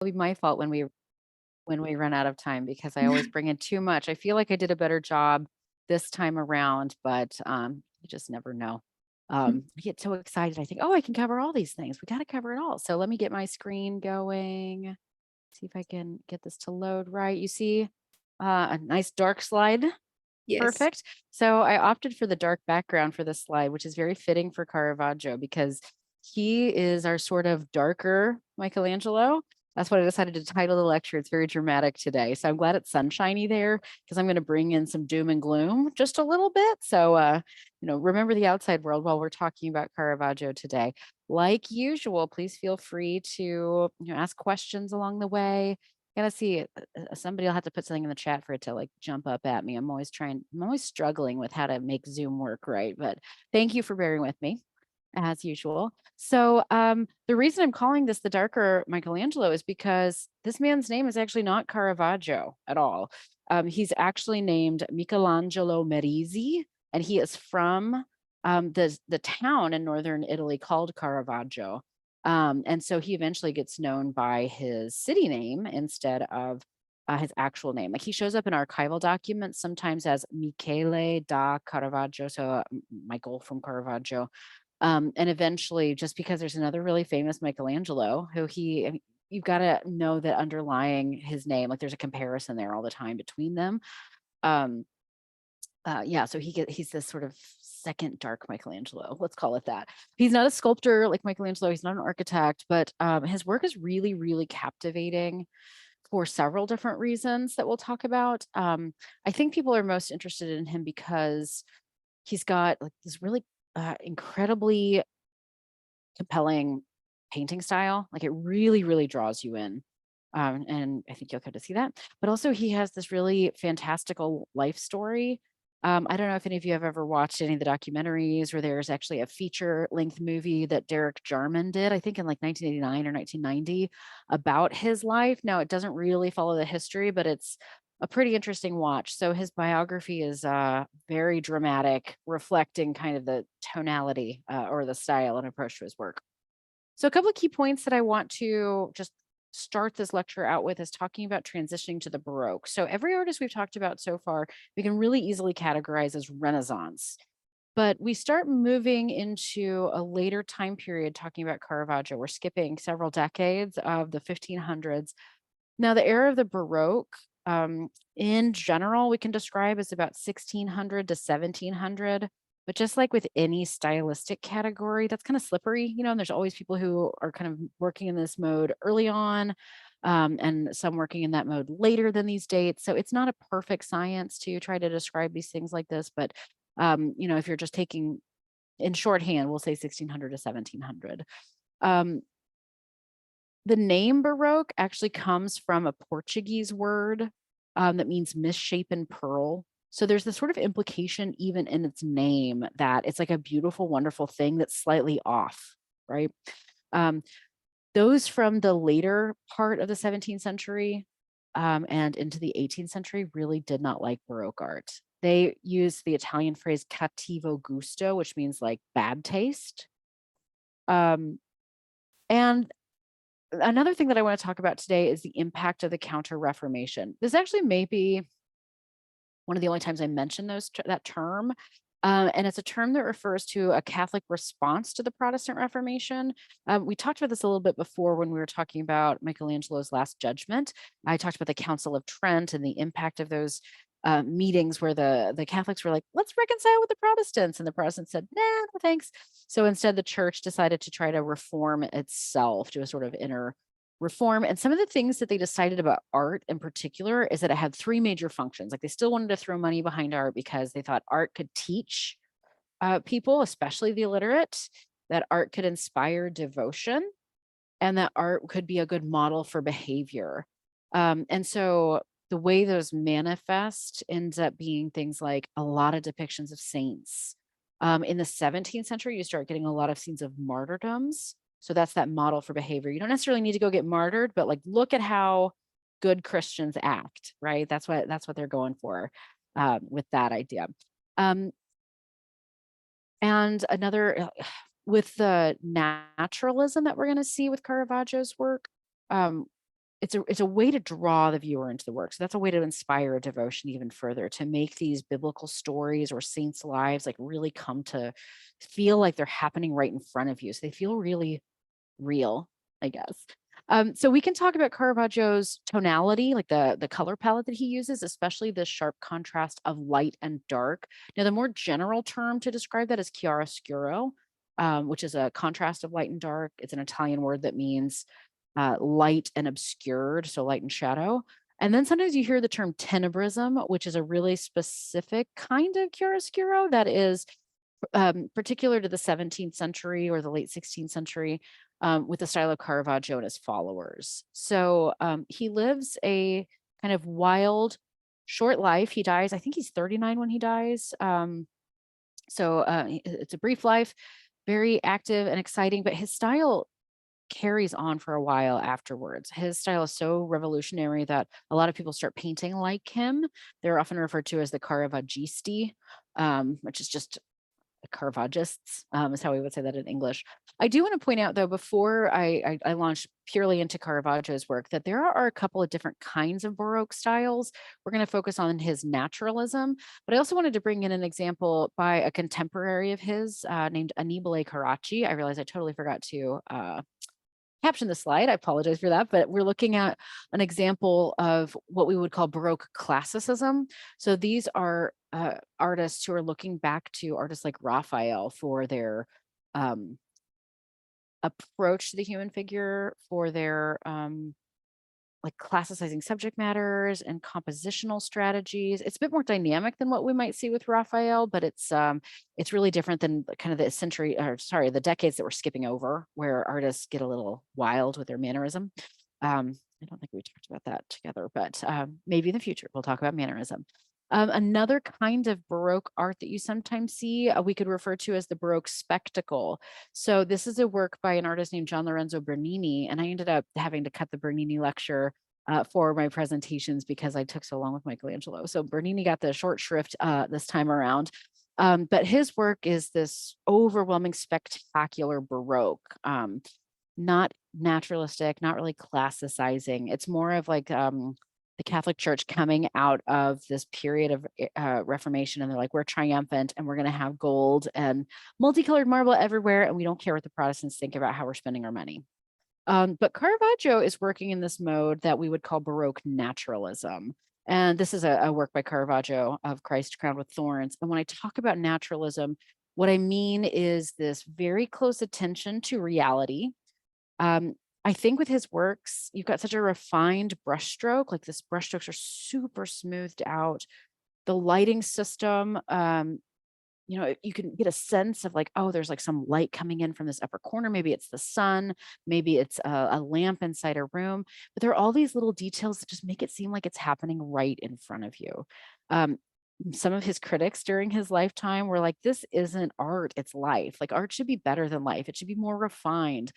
It'll be my fault when we run out of time because I always bring in too much. I feel like I did a better job this time around, but you just never know. I get so excited. I think, oh, I can cover all these things. We got to cover it all. So let me get my screen going. See if I can get this to load right. You see a nice dark slide. Yes. Perfect. So I opted for the dark background for this slide, which is very fitting for Caravaggio because he is our sort of darker Michelangelo. That's what I decided to title the lecture. It's very dramatic today. So I'm glad it's sunshiny there because I'm going to bring in some doom and gloom just a little bit. So, remember the outside world while we're talking about Caravaggio today. Like usual, please feel free to ask questions along the way. Gotta see somebody will have to put something in the chat for it to like jump up at me. I'm always struggling with how to make Zoom work right, but thank you for bearing with me as usual. So the reason I'm calling this the darker Michelangelo is because this man's name is actually not Caravaggio at all. He's actually named Michelangelo Merisi, and he is from the town in northern Italy called Caravaggio. And so he eventually gets known by his city name instead of his actual name. Like he shows up in archival documents sometimes as Michele da Caravaggio, so Michael from Caravaggio. And eventually, just because there's another really famous Michelangelo who you've got to know that underlying his name, like there's a comparison there all the time between them. Um, yeah, so he's this sort of second dark Michelangelo, let's call it that. He's not a sculptor like Michelangelo, he's not an architect, but his work is really, really captivating for several different reasons that we'll talk about. I think people are most interested in him because he's got like this really incredibly compelling painting style. Like it really, really draws you in. And I think you'll come to see that. But also, he has this really fantastical life story. I don't know if any of you have ever watched any of the documentaries, or there's actually a feature length movie that Derek Jarman did, I think in like 1989 or 1990, about his life. Now, it doesn't really follow the history, but it's a pretty interesting watch. So his biography is very dramatic, reflecting kind of the tonality or the style and approach to his work. So a couple of key points that I want to just start this lecture out with is talking about transitioning to the Baroque. So every artist we've talked about so far, we can really easily categorize as Renaissance. But we start moving into a later time period talking about Caravaggio. We're skipping several decades of the 1500s. Now, the era of the Baroque, in general, we can describe as about 1600 to 1700. But just like with any stylistic category, that's kind of slippery, and there's always people who are kind of working in this mode early on, and some working in that mode later than these dates. So it's not a perfect science to try to describe these things like this. But, if you're just taking in shorthand, we'll say 1600 to 1700. Um, the name Baroque actually comes from a Portuguese word that means misshapen pearl. So there's this sort of implication even in its name that it's like a beautiful, wonderful thing that's slightly off, right? Um, those from the later part of the 17th century and into the 18th century really did not like Baroque art. They used the Italian phrase cattivo gusto, which means like bad taste. Um, and Another thing that I want to talk about today is the impact of the Counter Reformation. This actually may be one of the only times I mention that term. And it's a term that refers to a Catholic response to the Protestant Reformation. We talked about this a little bit before when we were talking about Michelangelo's Last Judgment. I talked about the Council of Trent and the impact of those meetings where the Catholics were like, let's reconcile with the Protestants. And the Protestants said, nah, no thanks. So instead, the church decided to try to reform itself, do a sort of inner reform. And some of the things that they decided about art in particular is that it had three major functions. Like they still wanted to throw money behind art because they thought art could teach people, especially the illiterate, that art could inspire devotion and that art could be a good model for behavior. And so the way those manifest ends up being things like a lot of depictions of saints. In the 17th century, you start getting a lot of scenes of martyrdoms. So that's that model for behavior. You don't necessarily need to go get martyred, but like look at how good Christians act, right? That's what they're going for with that idea. Um, and another with the naturalism that we're going to see with Caravaggio's work, it's a way to draw the viewer into the work. So that's a way to inspire a devotion even further, to make these biblical stories or saints' lives like really come to feel like they're happening right in front of you. So they feel really real, I guess. So we can talk about Caravaggio's tonality, like the color palette that he uses, especially the sharp contrast of light and dark. Now, the more general term to describe that is chiaroscuro, which is a contrast of light and dark. It's an Italian word that means light and obscured, so light and shadow. And then sometimes you hear the term tenebrism, which is a really specific kind of chiaroscuro that is particular to the 17th century or the late 16th century, with the style of Caravaggio and his followers. So he lives a kind of wild, short life. He dies, I think he's 39 when he dies. It's a brief life, very active and exciting, but his style carries on for a while afterwards. His style is so revolutionary that a lot of people start painting like him. They're often referred to as the Caravaggisti, which is just Caravaggists, is how we would say that in English. I do want to point out, though, before I launched purely into Caravaggio's work, that there are a couple of different kinds of Baroque styles. We're going to focus on his naturalism, but I also wanted to bring in an example by a contemporary of his named Annibale Carracci. I realize I totally forgot to caption the slide. I apologize for that, but we're looking at an example of what we would call Baroque classicism. So these are artists who are looking back to artists like Raphael for their um, approach to the human figure, for their like classicizing subject matters and compositional strategies. It's a bit more dynamic than what we might see with Raphael, but it's really different than kind of the decades that we're skipping over, where artists get a little wild with their mannerism. I don't think we talked about that together, but maybe in the future we'll talk about mannerism. Another kind of Baroque art that you sometimes see, we could refer to as the Baroque spectacle. So this is a work by an artist named Gian Lorenzo Bernini, and I ended up having to cut the Bernini lecture for my presentations because I took so long with Michelangelo. So Bernini got the short shrift this time around. But his work is this overwhelming, spectacular Baroque, not naturalistic, not really classicizing. It's more of like the Catholic Church coming out of this period of Reformation, and they're like, we're triumphant and we're going to have gold and multicolored marble everywhere, and we don't care what the Protestants think about how we're spending our money. But Caravaggio is working in this mode that we would call Baroque naturalism. And this is a work by Caravaggio of Christ Crowned with Thorns. And when I talk about naturalism, what I mean is this very close attention to reality. I think with his works, you've got such a refined brushstroke, like this brushstrokes are super smoothed out. The lighting system, you can get a sense of like, oh, there's like some light coming in from this upper corner. Maybe it's the sun, maybe it's a lamp inside a room, but there are all these little details that just make it seem like it's happening right in front of you. Some of his critics during his lifetime were like, this isn't art, it's life. Like art should be better than life. It should be more refined.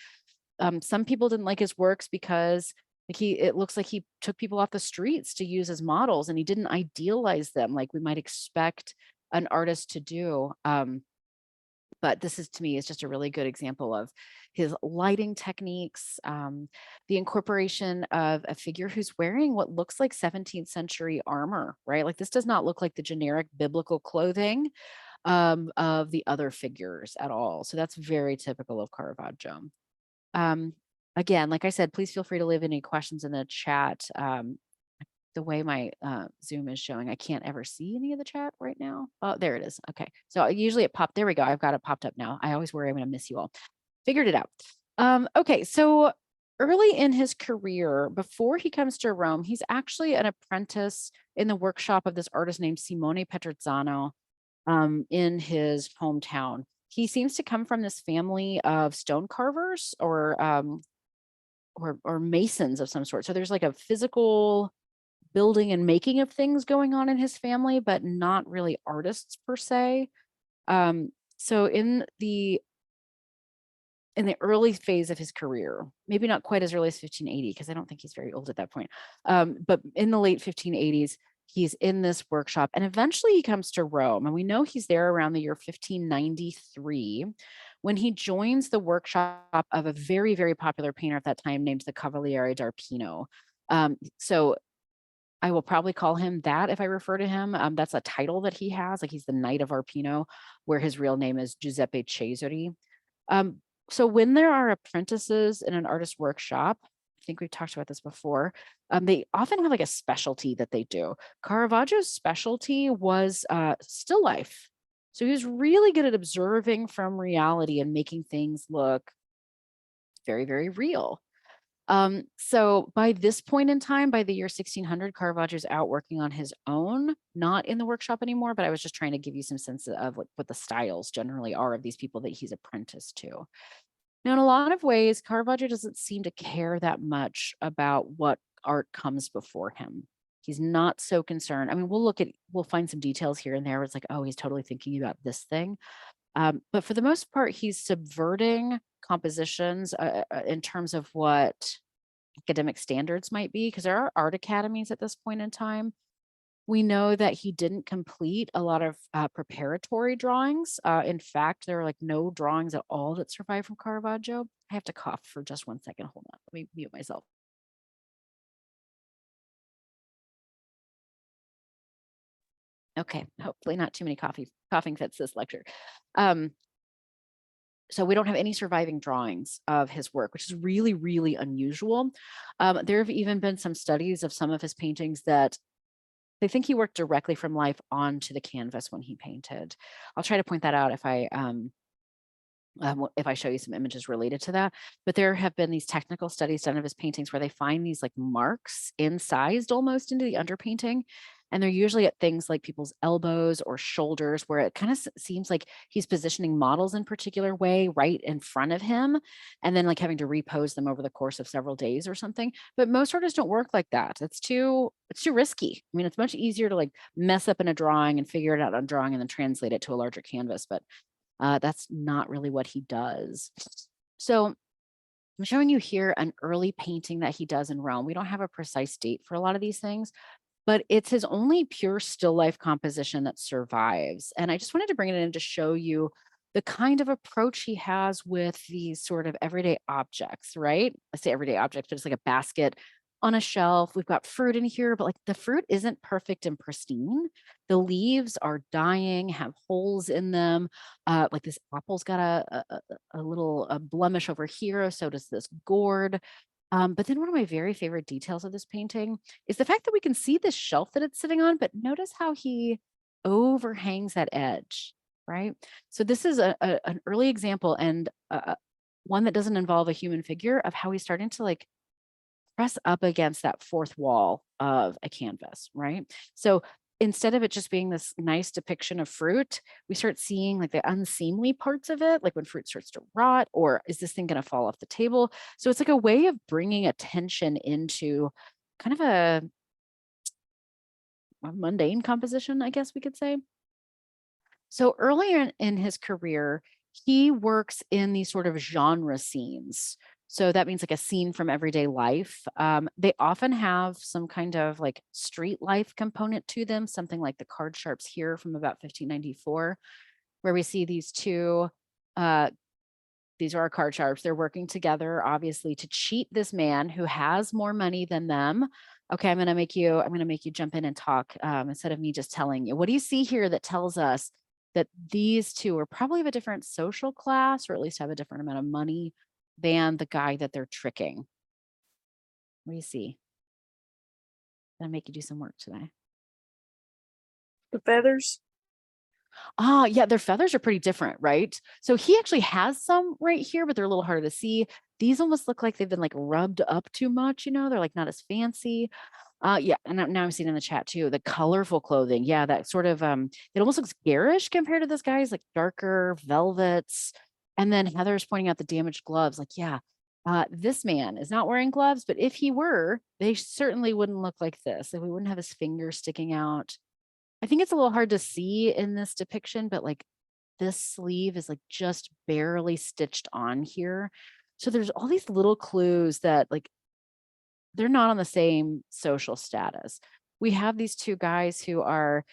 Some people didn't like his works because it looks like he took people off the streets to use as models, and he didn't idealize them like we might expect an artist to do. But this is, to me, is just a really good example of his lighting techniques, the incorporation of a figure who's wearing what looks like 17th century armor, right? Like this does not look like the generic biblical clothing of the other figures at all. So that's very typical of Caravaggio. Again, like I said, please feel free to leave any questions in the chat. The way my Zoom is showing, I can't ever see any of the chat right now. Oh, there it is. Okay. So usually it popped. There we go. I've got it popped up now. I always worry I'm going to miss you all. Figured it out. Okay. So early in his career, before he comes to Rome, he's actually an apprentice in the workshop of this artist named Simone Petrozzano in his hometown. He seems to come from this family of stone carvers or masons of some sort. So there's like a physical building and making of things going on in his family, but not really artists per se. So in the early phase of his career, maybe not quite as early as 1580, because I don't think he's very old at that point, but in the late 1580s, he's in this workshop, and eventually he comes to Rome, and we know he's there around the year 1593 when he joins the workshop of a very, very popular painter at that time named the Cavaliere d'Arpino. So I will probably call him that if I refer to him. That's a title that he has, like he's the Knight of Arpino, where his real name is Giuseppe Cesari. Um, so when there are apprentices in an artist workshop, I think we've talked about this before, they often have like a specialty that they do. Caravaggio's specialty was still life. So he was really good at observing from reality and making things look very, very real. So by this point in time, by the year 1600, Caravaggio's out working on his own, not in the workshop anymore, but I was just trying to give you some sense of what the styles generally are of these people that he's apprenticed to. Now, in a lot of ways, Caravaggio doesn't seem to care that much about what art comes before him. He's not so concerned. I mean, we'll find some details here and there. It's like, oh, he's totally thinking about this thing. But for the most part, he's subverting compositions in terms of what academic standards might be, because there are art academies at this point in time. We know that he didn't complete a lot of preparatory drawings. In fact, there are like no drawings at all that survive from Caravaggio. I have to cough for just 1 second. Hold on. Let me mute myself. Okay, hopefully not too many coughing fits this lecture. So we don't have any surviving drawings of his work, which is really, really unusual. There have even been some studies of some of his paintings that they think he worked directly from life onto the canvas when he painted. I'll try to point that out if I show you some images related to that. But there have been these technical studies done of his paintings where they find these like marks incised almost into the underpainting. And they're usually at things like people's elbows or shoulders, where it kind of seems like he's positioning models in a particular way right in front of him, and then like having to repose them over the course of several days or something. But most artists don't work like that. It's too risky. I mean, it's much easier to like mess up in a drawing and figure it out on drawing and then translate it to a larger canvas. But that's not really what he does. So I'm showing you here an early painting that he does in Rome. We don't have a precise date for a lot of these things, but it's his only pure still life composition that survives. And I just wanted to bring it in to show you the kind of approach he has with these sort of everyday objects, right? I say everyday objects, but it's like a basket on a shelf. We've got fruit in here, but like the fruit isn't perfect and pristine. The leaves are dying, have holes in them. Like this apple's got a little blemish over here. So does this gourd. But then one of my very favorite details of this painting is the fact that we can see this shelf that it's sitting on, but notice how he overhangs that edge, right? So this is an early example, and one that doesn't involve a human figure, of how he's starting to like press up against that fourth wall of a canvas, right? So instead of it just being this nice depiction of fruit, we start seeing like the unseemly parts of it, like when fruit starts to rot, or is this thing going to fall off the table? So it's like a way of bringing attention into kind of a mundane composition, I guess we could say. So earlier in his career, he works in these sort of genre scenes. So that means like a scene from everyday life. They often have some kind of like street life component to them, something like the card sharps here from about 1594, where we see these two, these are our card sharps. They're working together, obviously, to cheat this man who has more money than them. Okay, I'm gonna make you jump in and talk instead of me just telling you. What do you see here that tells us that these two are probably of a different social class, or at least have a different amount of money than the guy that they're tricking? What do you see? I'm gonna make you do some work today. The feathers? Yeah, their feathers are pretty different, right? So he actually has some right here, but they're a little harder to see. These almost look like they've been like rubbed up too much, they're like not as fancy. Yeah, and now I'm seeing in the chat too, the colorful clothing. Yeah, that sort of it almost looks garish compared to this guy's like darker velvets. And then Heather's pointing out the damaged gloves. Like, yeah, this man is not wearing gloves, but if he were, they certainly wouldn't look like this. Like, we wouldn't have his fingers sticking out. I think it's a little hard to see in this depiction, but like this sleeve is like just barely stitched on here. So there's all these little clues that like they're not on the same social status. We have these two guys who are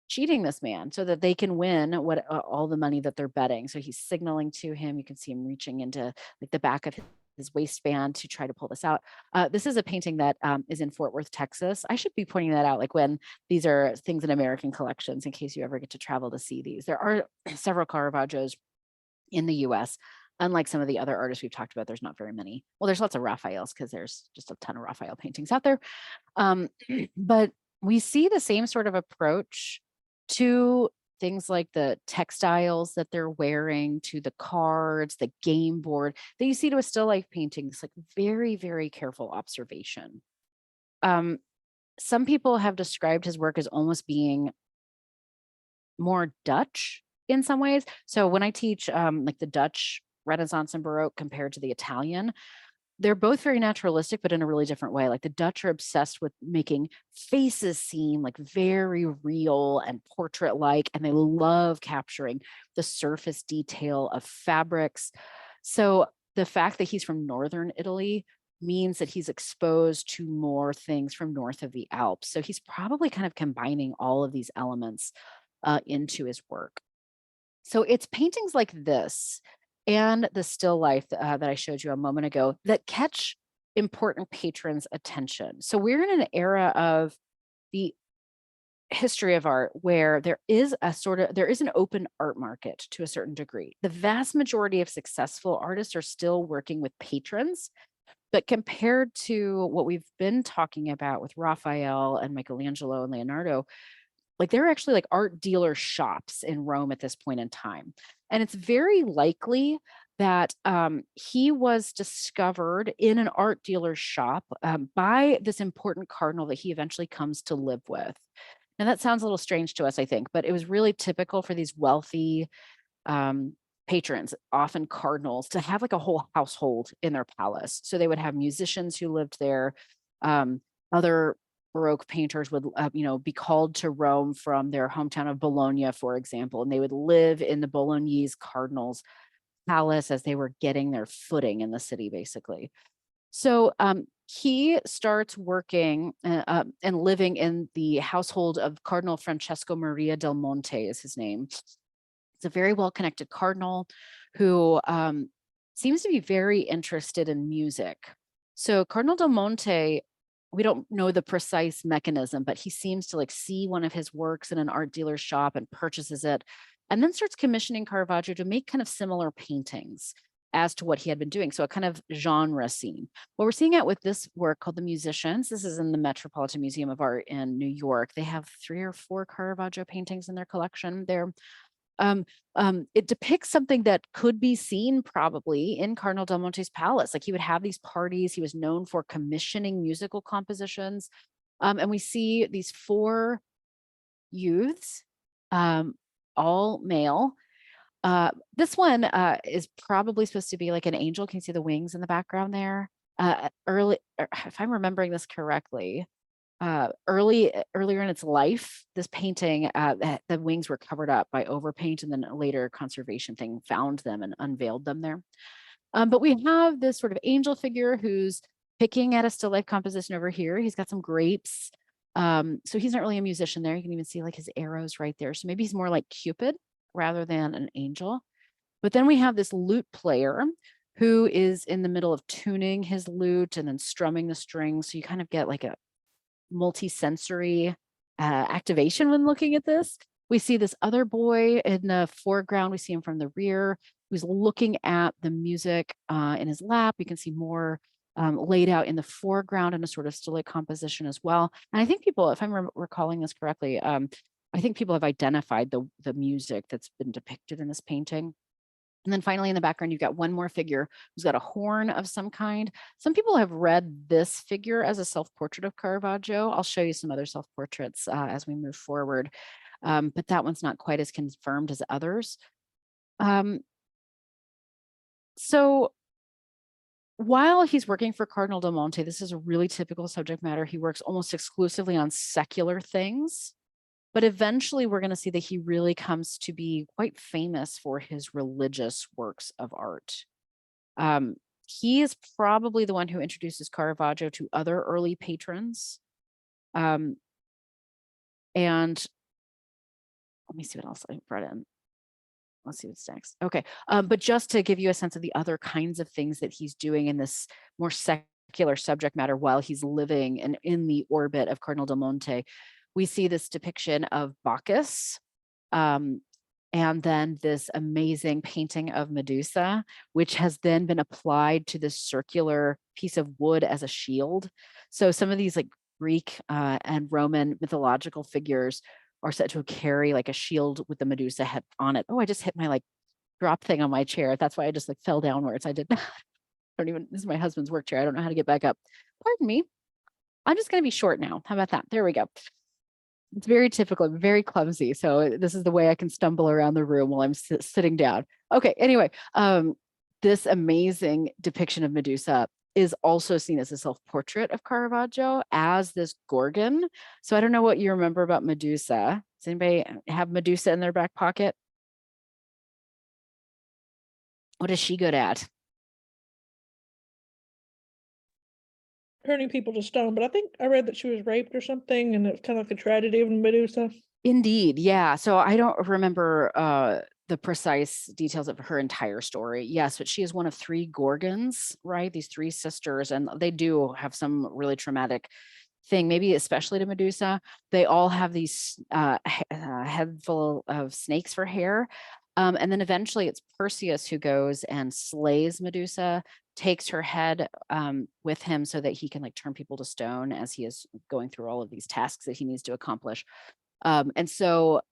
cheating this man so that they can win all the money that they're betting. So he's signaling to him. You can see him reaching into like the back of his his waistband to try to pull this out. This is a painting that is in Fort Worth, Texas. I should be pointing that out, like when these are things in American collections, in case you ever get to travel to see these. There are several Caravaggios in the US. Unlike some of the other artists we've talked about, there's not very many. Well, there's lots of Raphaels because there's just a ton of Raphael paintings out there. But we see the same sort of approach to things like the textiles that they're wearing, to the cards, the game board that you see to a still life paintings, like very, very careful observation. Some people have described his work as almost being more Dutch in some ways. So when I teach like the Dutch Renaissance and Baroque compared to the Italian, they're both very naturalistic, but in a really different way. Like the Dutch are obsessed with making faces seem like very real and portrait-like, and they love capturing the surface detail of fabrics. So the fact that he's from Northern Italy means that he's exposed to more things from north of the Alps. So he's probably kind of combining all of these elements into his work. So it's paintings like this and the still life that I showed you a moment ago that catch important patrons' attention. So we're in an era of the history of art where there is an open art market to a certain degree. The vast majority of successful artists are still working with patrons, but compared to what we've been talking about with Raphael and Michelangelo and Leonardo, like there are actually like art dealer shops in Rome at this point in time. And it's very likely that he was discovered in an art dealer's shop by this important cardinal that he eventually comes to live with. And that sounds a little strange to us, I think, but it was really typical for these wealthy patrons, often cardinals, to have like a whole household in their palace. So they would have musicians who lived there, other Baroque painters would, be called to Rome from their hometown of Bologna, for example, and they would live in the Bolognese cardinal's palace as they were getting their footing in the city, basically. So he starts working and living in the household of Cardinal Francesco Maria del Monte is his name. It's a very well-connected cardinal who seems to be very interested in music. So Cardinal del Monte, we don't know the precise mechanism, but he seems to like see one of his works in an art dealer's shop and purchases it, and then starts commissioning Caravaggio to make kind of similar paintings as to what he had been doing. So a kind of genre scene. What we're seeing out with this work called The Musicians, this is in the Metropolitan Museum of Art in New York. They have 3 or 4 Caravaggio paintings in their collection there. It depicts something that could be seen probably in Cardinal del Monte's palace. Like he would have these parties. He was known for commissioning musical compositions. And we see these 4 youths, all male. This one is probably supposed to be like an angel. Can you see the wings in the background there? If I'm remembering this correctly, earlier in its life, this painting, the wings were covered up by overpaint, and then a later conservation thing found them and unveiled them there. But we have this sort of angel figure who's picking at a still life composition over here. He's got some grapes. So he's not really a musician there. You can even see like his arrows right there. So maybe he's more like Cupid rather than an angel. But then we have this lute player who is in the middle of tuning his lute and then strumming the strings. So you kind of get like a multi-sensory activation when looking at this. We see this other boy in the foreground. We see him from the rear who's looking at the music in his lap. You can see more laid out in the foreground in a sort of still life composition as well. And I think people, if I'm recalling this correctly, I think people have identified the music that's been depicted in this painting. And then finally in the background, you've got one more figure who's got a horn of some kind. Some people have read this figure as a self-portrait of Caravaggio. I'll show you some other self-portraits as we move forward, but that one's not quite as confirmed as others. So while he's working for Cardinal del Monte, this is a really typical subject matter. He works almost exclusively on secular things. But eventually we're going to see that he really comes to be quite famous for his religious works of art. He is probably the one who introduces Caravaggio to other early patrons. And let me see what else I brought in. let's see what's next. Okay. But just to give you a sense of the other kinds of things that he's doing in this more secular subject matter while he's living and in the orbit of Cardinal Del Monte, we see this depiction of Bacchus, and then this amazing painting of Medusa, which has then been applied to this circular piece of wood as a shield. So some of these like Greek and Roman mythological figures are said to carry like a shield with the Medusa head on it. Oh, I just hit my like drop thing on my chair. That's why I just like fell downwards. I did not. I don't even, this is my husband's work chair. I don't know how to get back up. Pardon me. I'm just going to be short now. How about that? There we go. It's very typical. I'm very clumsy. So this is the way I can stumble around the room while I'm sitting down. Okay. Anyway, this amazing depiction of Medusa is also seen as a self-portrait of Caravaggio as this Gorgon. So I don't know what you remember about Medusa. Does anybody have Medusa in their back pocket? What is she good at? Turning people to stone, but I think I read that she was raped or something, and it's kind of like a tragedy of Medusa. Indeed, yeah. So I don't remember the precise details of her entire story. Yes, but she is one of 3 Gorgons, right? These 3 sisters, and they do have some really traumatic thing, maybe especially to Medusa. They all have these head full of snakes for hair. And then eventually it's Perseus who goes and slays Medusa, takes her head with him so that he can like turn people to stone as he is going through all of these tasks that he needs to accomplish. And so,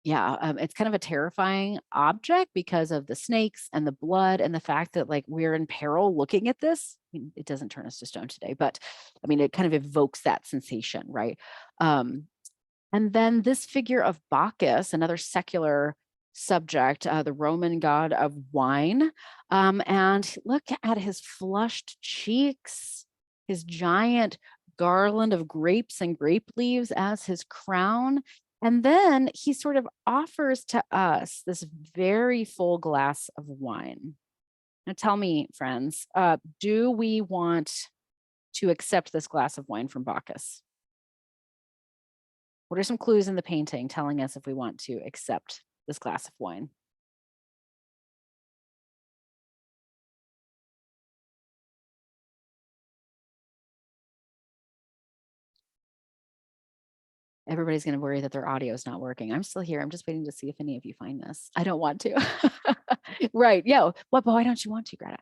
yeah, it's kind of a terrifying object because of the snakes and the blood and the fact that like we're in peril looking at this. I mean, it doesn't turn us to stone today, but I mean, it kind of evokes that sensation, right? And then this figure of Bacchus, another secular subject, the Roman god of wine. And look at his flushed cheeks, his giant garland of grapes and grape leaves as his crown. And then he sort of offers to us this very full glass of wine. Now tell me, friends, do we want to accept this glass of wine from Bacchus? What are some clues in the painting telling us if we want to accept this glass of wine? Everybody's going to worry that their audio is not working. I'm still here. I'm just waiting to see if any of you find this. I don't want to. Right. Yeah. What? Why don't you want to, Greta?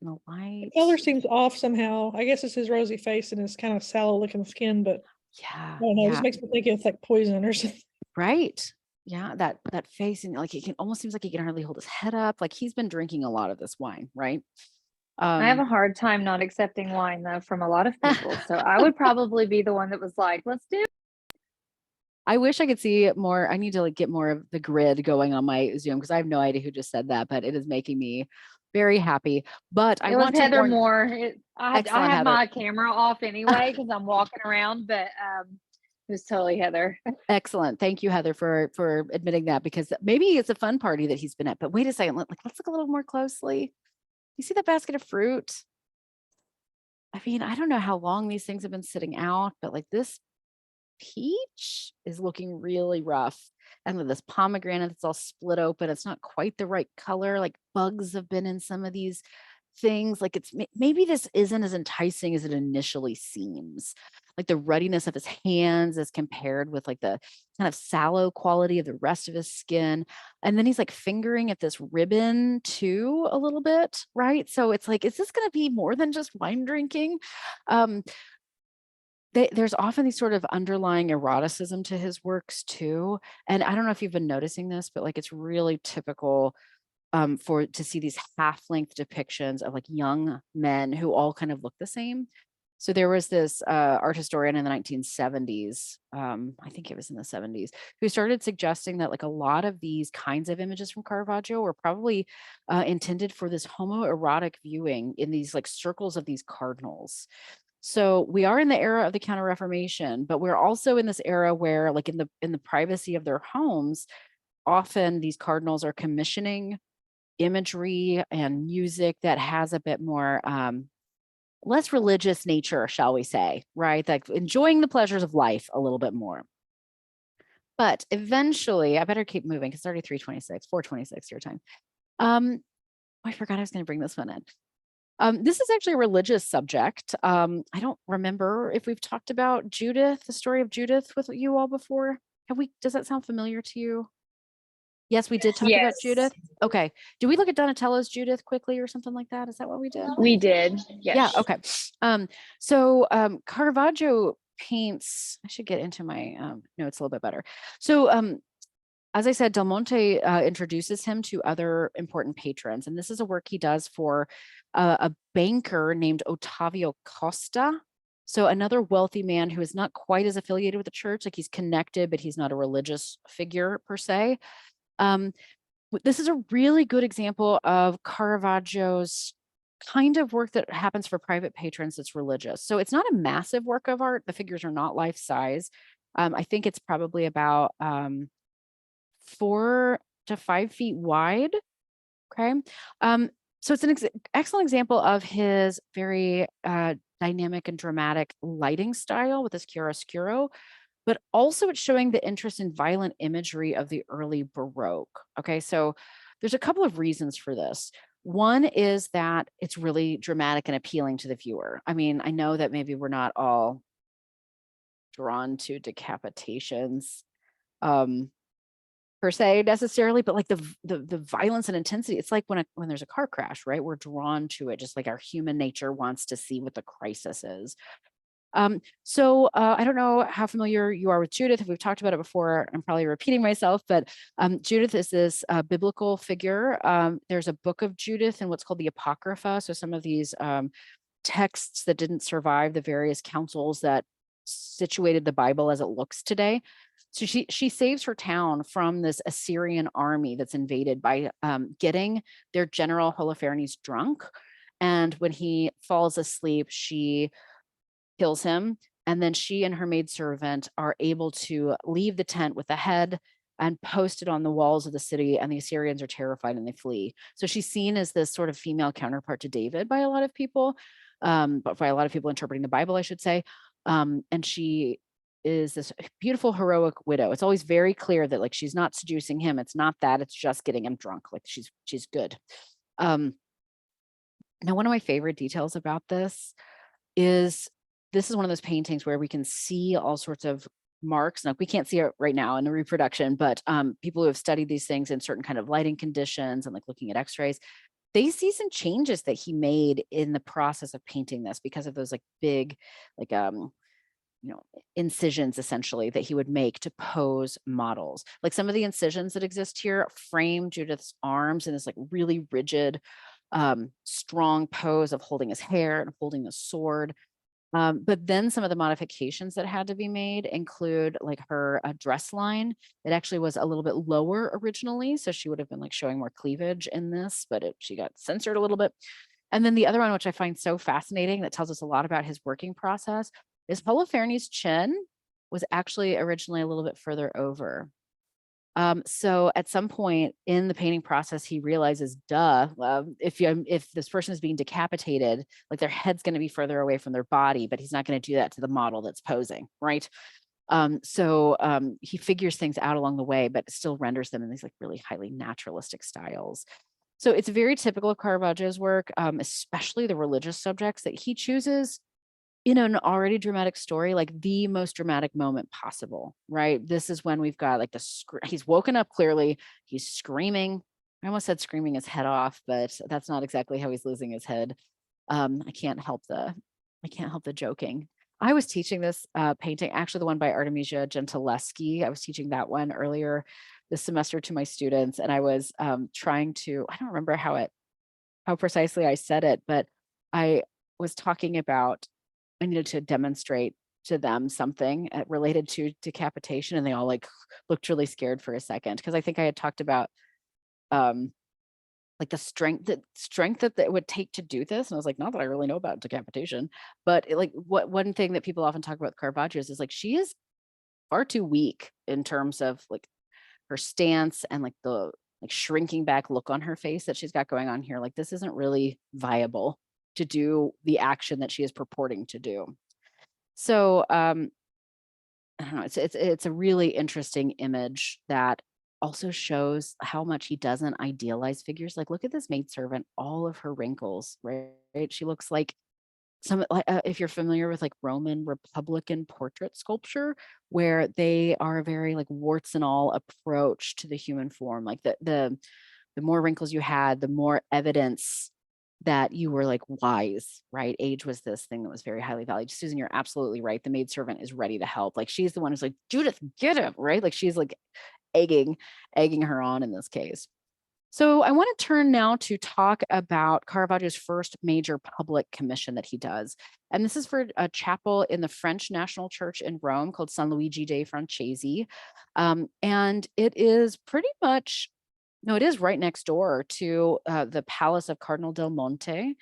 The light. The color seems off somehow. I guess it's his rosy face and his kind of sallow looking skin, but Yeah. I don't know. It Yeah. just makes me think it's like poison or something. Right. Yeah. That face, and like it almost seems like he can hardly hold his head up. Like he's been drinking a lot of this wine, right? I have a hard time not accepting wine though from a lot of people. So I would probably be the one that was like, let's do it. I wish I could see more. I need to like get more of the grid going on my Zoom because I have no idea who just said that, but it is making me very happy. But I It was want to Heather warn. Moore. I Excellent, have Heather. my camera off anyway because I'm walking around, but it was totally Heather. Excellent. Thank you, Heather, for admitting that, because maybe it's a fun party that he's been at. But wait a second, let's look a little more closely. You see that basket of fruit? I mean, I don't know how long these things have been sitting out, but like this peach is looking really rough. And with this pomegranate that's all split open, it's not quite the right color. Like bugs have been in some of these things. Like it's maybe this isn't as enticing as it initially seems. Like the ruddiness of his hands as compared with like the kind of sallow quality of the rest of his skin. And then he's like fingering at this ribbon too a little bit, right? So it's like, is this going to be more than just wine drinking? There's often these sort of underlying eroticism to his works too. And I don't know if you've been noticing this, but like it's really typical to see these half-length depictions of like young men who all kind of look the same. So there was this art historian in the 1970s, I think it was in the 70s, who started suggesting that like a lot of these kinds of images from Caravaggio were probably intended for this homoerotic viewing in these like circles of these cardinals. So we are in the era of the Counter-Reformation, but we're also in this era where like in the privacy of their homes, often these cardinals are commissioning imagery and music that has a bit more less religious nature, shall we say, right? Like enjoying the pleasures of life a little bit more. But eventually, I better keep moving because it's already 3:26, 4:26 your time. I forgot I was going to bring this one in. This is actually a religious subject. I don't remember if we've talked about Judith, the story of Judith with you all before. Does that sound familiar to you? Yes, we did talk about Judith. Yes, Okay. Do we look at Donatello's Judith quickly or something like that? Is that what we did? we did. Yeah, Yes. okay. Caravaggio paints, I should get into my notes a little bit better. So as I said, Del Monte introduces him to other important patrons, and this is a work he does for a banker named Ottavio Costa. So another wealthy man who is not quite as affiliated with the church, like he's connected, but he's not a religious figure per se. This is a really good example of Caravaggio's kind of work that happens for private patrons that's religious. So it's not a massive work of art. The figures are not life size. I think it's probably about 4 to 5 feet wide. Okay. So it's an excellent example of his very dynamic and dramatic lighting style with his chiaroscuro, but also it's showing the interest in violent imagery of the early Baroque. Okay. So there's a couple of reasons for this. One is that it's really dramatic and appealing to the viewer. I mean, I know that maybe we're not all drawn to decapitations. Per se necessarily, but like the violence and intensity, it's like when there's a car crash, right? We're drawn to it, just like our human nature wants to see what the crisis is. I don't know how familiar you are with Judith. If we've talked about it before, I'm probably repeating myself, but Judith is this biblical figure. There's a book of Judith and what's called the Apocrypha. So some of these texts that didn't survive the various councils that situated the Bible as it looks today. So she saves her town from this Assyrian army that's invaded by getting their general Holofernes drunk. And when he falls asleep, she kills him. And then she and her maidservant are able to leave the tent with the head and post it on the walls of the city. And the Assyrians are terrified and they flee. So she's seen as this sort of female counterpart to David by a lot of people, but by a lot of people interpreting the Bible, I should say. And she is this beautiful heroic widow. It's always very clear that like she's not seducing him. It's not that, it's just getting him drunk. Like she's good. Now, one of my favorite details about this is one of those paintings where we can see all sorts of marks. Now, we can't see it right now in the reproduction, but people who have studied these things in certain kind of lighting conditions and like looking at x-rays, they see some changes that he made in the process of painting this because of those like big, like incisions essentially that he would make to pose models. Like some of the incisions that exist here frame Judith's arms in this like really rigid, strong pose of holding his hair and holding the sword. But then some of the modifications that had to be made include like her dress line. It actually was a little bit lower originally. So she would have been like showing more cleavage in this, but she got censored a little bit. And then the other one, which I find so fascinating, that tells us a lot about his working process, is Holofernes' chin was actually originally a little bit further over. So at some point in the painting process, he realizes, if this person is being decapitated, like their head's going to be further away from their body, but he's not going to do that to the model that's posing, right? He figures things out along the way, but still renders them in these like really highly naturalistic styles. So it's very typical of Caravaggio's work, especially the religious subjects that he chooses in an already dramatic story, like the most dramatic moment possible, right? This is when we've got like he's woken up clearly, he's screaming. I almost said screaming his head off, but that's not exactly how he's losing his head. I can't help the joking. I was teaching this painting, actually the one by Artemisia Gentileschi. I was teaching that one earlier this semester to my students, and I was trying to, I don't remember how precisely I said it, but I was talking about I needed to demonstrate to them something related to decapitation, and they all like looked really scared for a second because I think I had talked about like the strength that it would take to do this, and I was like, not that I really know about decapitation, but one thing that people often talk about with Caravaggio is like she is far too weak in terms of like her stance and like the like shrinking back look on her face that she's got going on here. Like this isn't really viable to do the action that she is purporting to do. So I don't know, it's a really interesting image that also shows how much he doesn't idealize figures. Like, look at this maidservant, all of her wrinkles, right? She looks like if you're familiar with like Roman Republican portrait sculpture, where they are very like warts and all approach to the human form. Like the more wrinkles you had, the more evidence that you were like wise, right? Age was this thing that was very highly valued. Susan, you're absolutely right. The maidservant is ready to help. Like she's the one who's like, Judith, get him, right? Like she's like egging her on in this case. So I want to turn now to talk about Caravaggio's first major public commission that he does. And this is for a chapel in the French National Church in Rome called San Luigi dei Francesi. And it is pretty much, no, it is right next door to the Palace of Cardinal del Monte.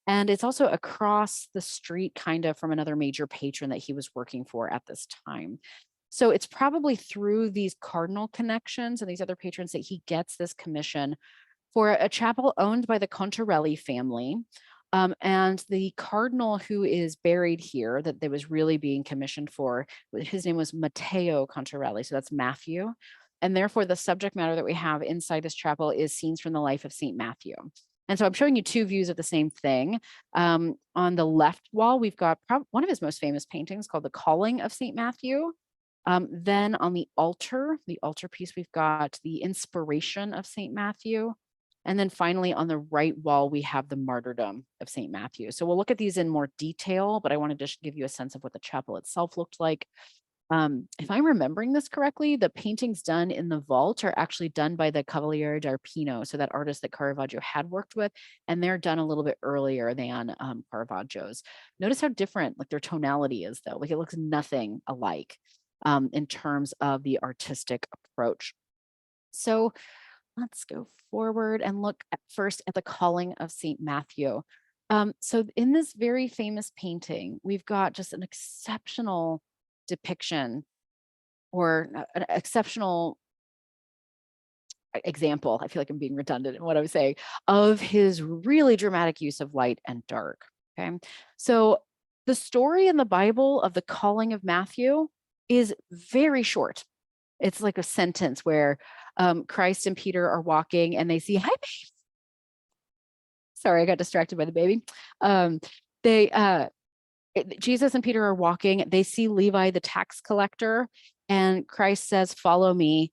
And it's also across the street, kind of from another major patron that he was working for at this time. So it's probably through these cardinal connections and these other patrons that he gets this commission for a chapel owned by the Contarelli family. And the cardinal who is buried here that was really being commissioned for, his name was Matteo Contarelli. So that's Matthew. And therefore, the subject matter that we have inside this chapel is scenes from the life of St. Matthew. And so I'm showing you two views of the same thing. On the left wall, we've got one of his most famous paintings called The Calling of St. Matthew. Then on the altarpiece, we've got the Inspiration of St. Matthew. And then finally on the right wall, we have the Martyrdom of St. Matthew. So we'll look at these in more detail, but I wanted to just give you a sense of what the chapel itself looked like. If I'm remembering this correctly, the paintings done in the vault are actually done by the Cavaliere d'Arpino, so that artist that Caravaggio had worked with, and they're done a little bit earlier than Caravaggio's. Notice how different like their tonality is though, like it looks nothing alike in terms of the artistic approach. So let's go forward and look first at the Calling of St. Matthew. So in this very famous painting, we've got just an exceptional depiction or an exceptional example, I feel like I'm being redundant in what I'm saying, of his really dramatic use of light and dark. Okay, so the story in the Bible of the calling of Matthew is very short. It's like a sentence where Christ and Peter are walking and they see, hi, babe. Sorry, I got distracted by the baby. Jesus and Peter are walking. They see Levi, the tax collector, and Christ says, follow me.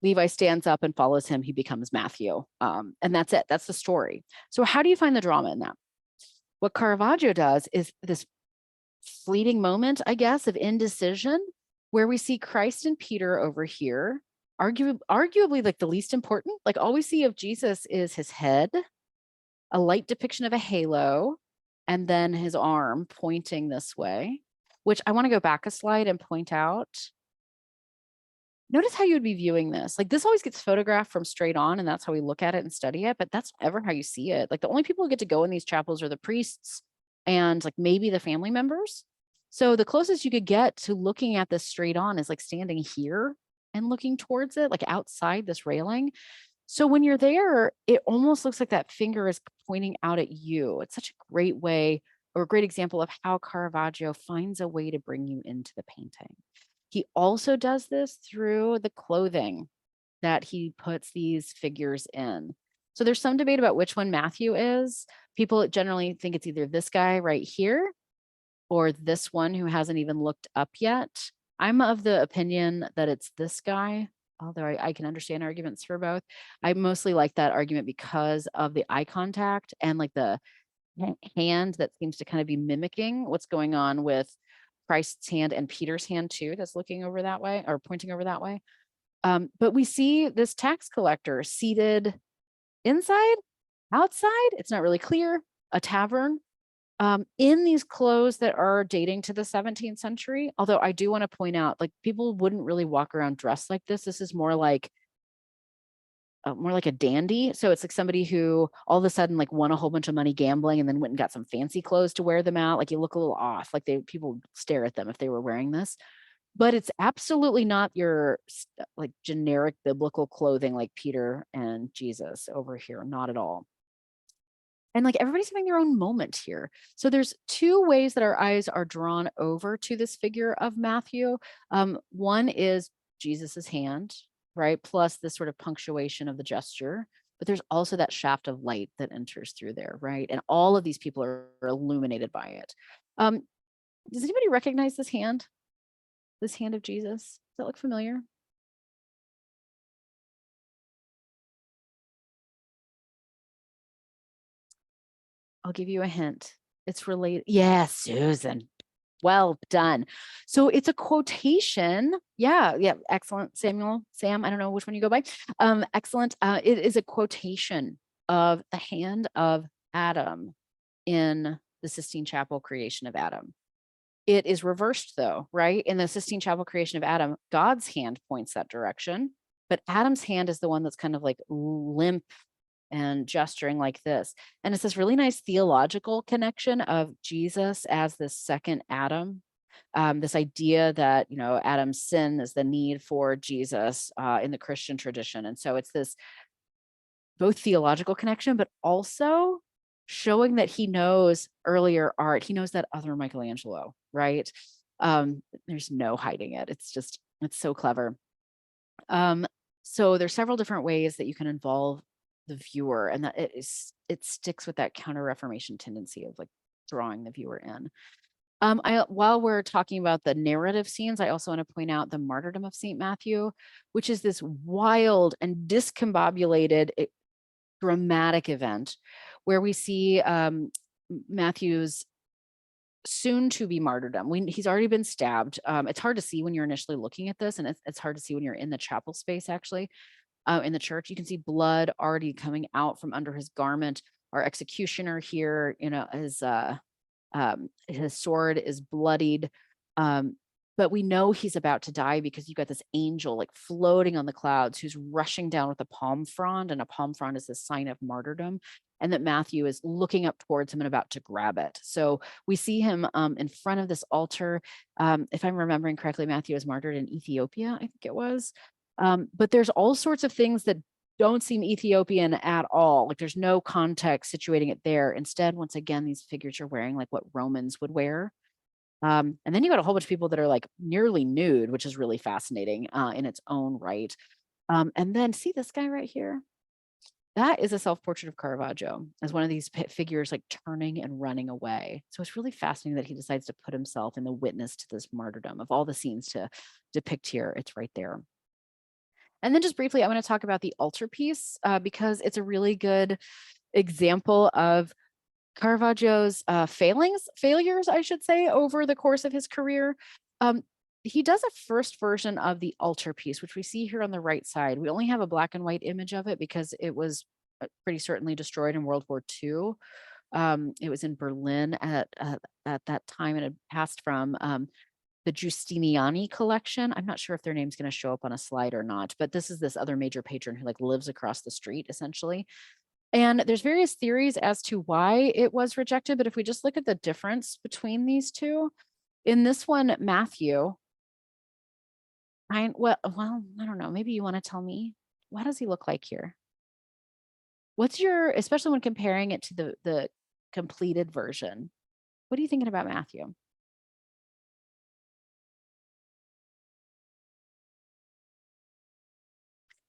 Levi stands up and follows him. He becomes Matthew. And that's it. That's the story. So how do you find the drama in that? What Caravaggio does is this fleeting moment, I guess, of indecision where we see Christ and Peter over here, arguably like the least important. Like all we see of Jesus is his head, a light depiction of a halo, and then his arm pointing this way, which I want to go back a slide and point out. Notice how you would be viewing this. Like this always gets photographed from straight on, and that's how we look at it and study it, but that's never how you see it. Like the only people who get to go in these chapels are the priests and like maybe the family members. So the closest you could get to looking at this straight on is like standing here and looking towards it, like outside this railing. So when you're there, it almost looks like that finger is pointing out at you. It's such a great way or a great example of how Caravaggio finds a way to bring you into the painting. He also does this through the clothing that he puts these figures in. So there's some debate about which one Matthew is. People generally think it's either this guy right here or this one who hasn't even looked up yet. I'm of the opinion that it's this guy, although I can understand arguments for both. I mostly like that argument because of the eye contact and like the hand that seems to kind of be mimicking what's going on with Christ's hand and Peter's hand too, that's looking over that way or pointing over that way. But we see this tax collector seated inside, outside, it's not really clear, a tavern, in these clothes that are dating to the 17th century. Although I do want to point out, like people wouldn't really walk around dressed like this. This is more like a dandy. So it's like somebody who all of a sudden like won a whole bunch of money gambling and then went and got some fancy clothes to wear them out. Like you look a little off, like people stare at them if they were wearing this. But it's absolutely not your like generic biblical clothing like Peter and Jesus over here, not at all. And like everybody's having their own moment here. So there's two ways that our eyes are drawn over to this figure of Matthew. One is Jesus's hand, right? Plus this sort of punctuation of the gesture. But there's also that shaft of light that enters through there, right? And all of these people are illuminated by it. Does anybody recognize this hand? This hand of Jesus? Does that look familiar? I'll give you a hint. It's related. Yeah, Susan. Well done. So it's a quotation. Yeah, yeah. Excellent, Samuel. Sam, I don't know which one you go by. Excellent. It is a quotation of the hand of Adam in the Sistine Chapel creation of Adam. It is reversed though, right? In the Sistine Chapel creation of Adam, God's hand points that direction, but Adam's hand is the one that's kind of like limp and gesturing like this. And it's this really nice theological connection of Jesus as this second Adam. This idea that, you know, Adam's sin is the need for Jesus in the Christian tradition. And so it's this both theological connection, but also showing that he knows earlier art. He knows that other Michelangelo, right? There's no hiding it. It's so clever. So there's several different ways that you can involve the viewer, and that it sticks with that counter-reformation tendency of like drawing the viewer in. While we're talking about the narrative scenes, I also want to point out the martyrdom of St. Matthew, which is this wild and discombobulated dramatic event where we see Matthew's soon to be martyrdom. He's already been stabbed. It's hard to see when you're initially looking at this, and it's hard to see when you're in the chapel space actually. In the church, you can see blood already coming out from under his garment. Our executioner here, you know, his sword is bloodied. But we know he's about to die because you got this angel like floating on the clouds who's rushing down with a palm frond, and a palm frond is a sign of martyrdom, and that Matthew is looking up towards him and about to grab it. So we see him in front of this altar. If I'm remembering correctly, Matthew was martyred in Ethiopia, I think it was. But there's all sorts of things that don't seem Ethiopian at all. Like there's no context situating it there. Instead, once again, these figures are wearing like what Romans would wear. And then you got a whole bunch of people that are like nearly nude, which is really fascinating in its own right. And then see this guy right here? That is a self-portrait of Caravaggio as one of these figures like turning and running away. So it's really fascinating that he decides to put himself in the witness to this martyrdom. Of all the scenes to depict here, it's right there. And then just briefly, I want to talk about the altarpiece because it's a really good example of Caravaggio's failures, I should say, over the course of his career. He does a first version of the altarpiece, which we see here on the right side. We only have a black and white image of it because it was pretty certainly destroyed in World War II. It was in Berlin at that time, and it passed from the Giustiniani collection. I'm not sure if their name's going to show up on a slide or not, but this is this other major patron who like lives across the street essentially. And there's various theories as to why it was rejected. But if we just look at the difference between these two, in this one, Matthew, I don't know. Maybe you want to tell me, what does he look like here? What's your, especially when comparing it to the completed version, what are you thinking about Matthew?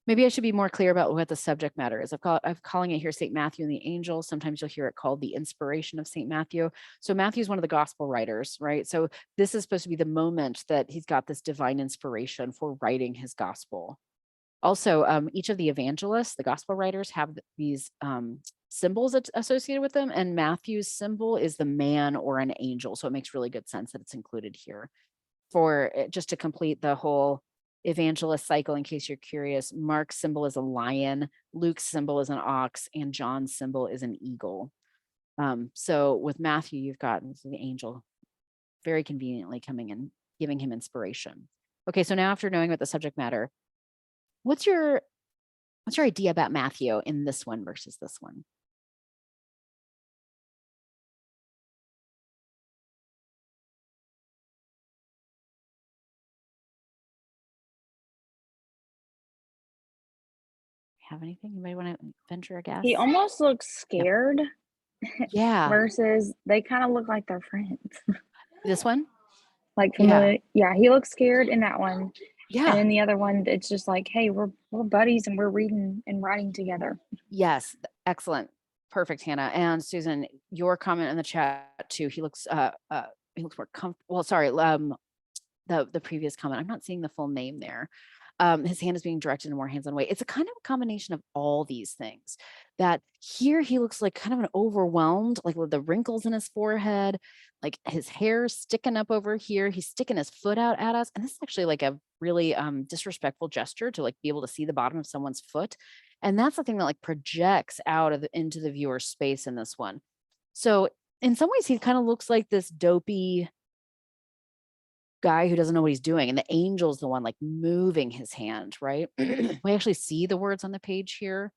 Maybe I should be more clear about what the subject matter is. I'm calling it here St. Matthew and the Angel. Sometimes you'll hear it called the inspiration of St. Matthew. So Matthew is one of the gospel writers, right? So this is supposed to be the moment that he's got this divine inspiration for writing his gospel. Also, each of the evangelists, the gospel writers, have these symbols associated with them. And Matthew's symbol is the man or an angel. So it makes really good sense that it's included here. For just to complete the whole evangelist cycle, in case you're curious, Mark's symbol is a lion, Luke's symbol is an ox, and John's symbol is an eagle. So with Matthew, you've got the angel very conveniently coming and giving him inspiration. Okay, so now after knowing about the subject matter, what's your idea about Matthew in this one versus this one? Have anything? Anybody want to venture a guess? He almost looks scared. Yeah. versus they kind of look like they're friends. This one? Like from Yeah. yeah, he looks scared in that one. And Yeah. in the other one, it's just like, hey, we're buddies and we're reading and writing together. Yes. Excellent. Perfect, Hannah. And Susan, your comment in the chat too. He looks more comfortable. Well, sorry, the previous comment. I'm not seeing the full name there. His hand is being directed in a more hands-on way. It's a kind of a combination of all these things. That here he looks like kind of an overwhelmed, like with the wrinkles in his forehead, like his hair sticking up over here. He's sticking his foot out at us, and this is actually like a really disrespectful gesture to like be able to see the bottom of someone's foot, and that's the thing that like projects out of into the viewer's space in this one. So in some ways, he kind of looks like this dopey guy who doesn't know what he's doing, and the angel's the one like moving his hand, right? We actually see the words on the page here.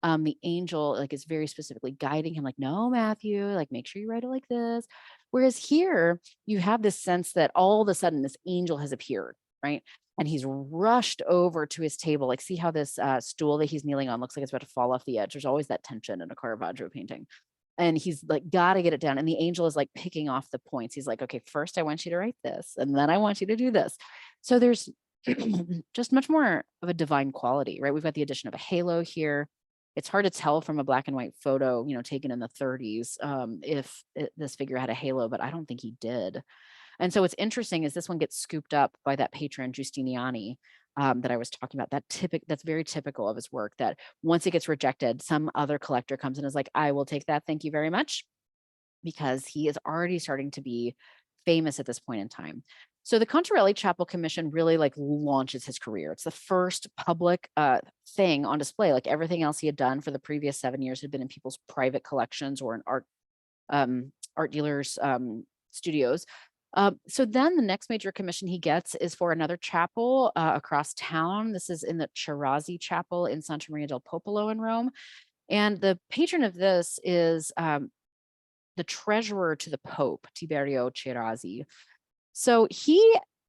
The angel like is very specifically guiding him, like, no, Matthew, like make sure you write it like this. Whereas here you have this sense that all of a sudden this angel has appeared, right? And he's rushed over to his table. Like, see how this stool that he's kneeling on looks like it's about to fall off the edge. There's always that tension in a Caravaggio painting. And he's like, got to get it down. And the angel is like picking off the points. He's like, okay, first I want you to write this, and then I want you to do this. So there's just much more of a divine quality, right? We've got the addition of a halo here. It's hard to tell from a black and white photo, taken in the 30s, if this figure had a halo, but I don't think he did. And so what's interesting is this one gets scooped up by that patron Giustiniani that I was talking about. That's very typical of his work, that once it gets rejected, some other collector comes in and is like, I will take that, thank you very much, because he is already starting to be famous at this point in time. So the Contarelli Chapel Commission really like launches his career. It's the first public thing on display. Like everything else he had done for the previous 7 years had been in people's private collections or in art dealers' studios. So then the next major commission he gets is for another chapel across town. This is in the Chirazzi Chapel in Santa Maria del Popolo in Rome. And the patron of this is the treasurer to the Pope, Tiberio Chirazzi. So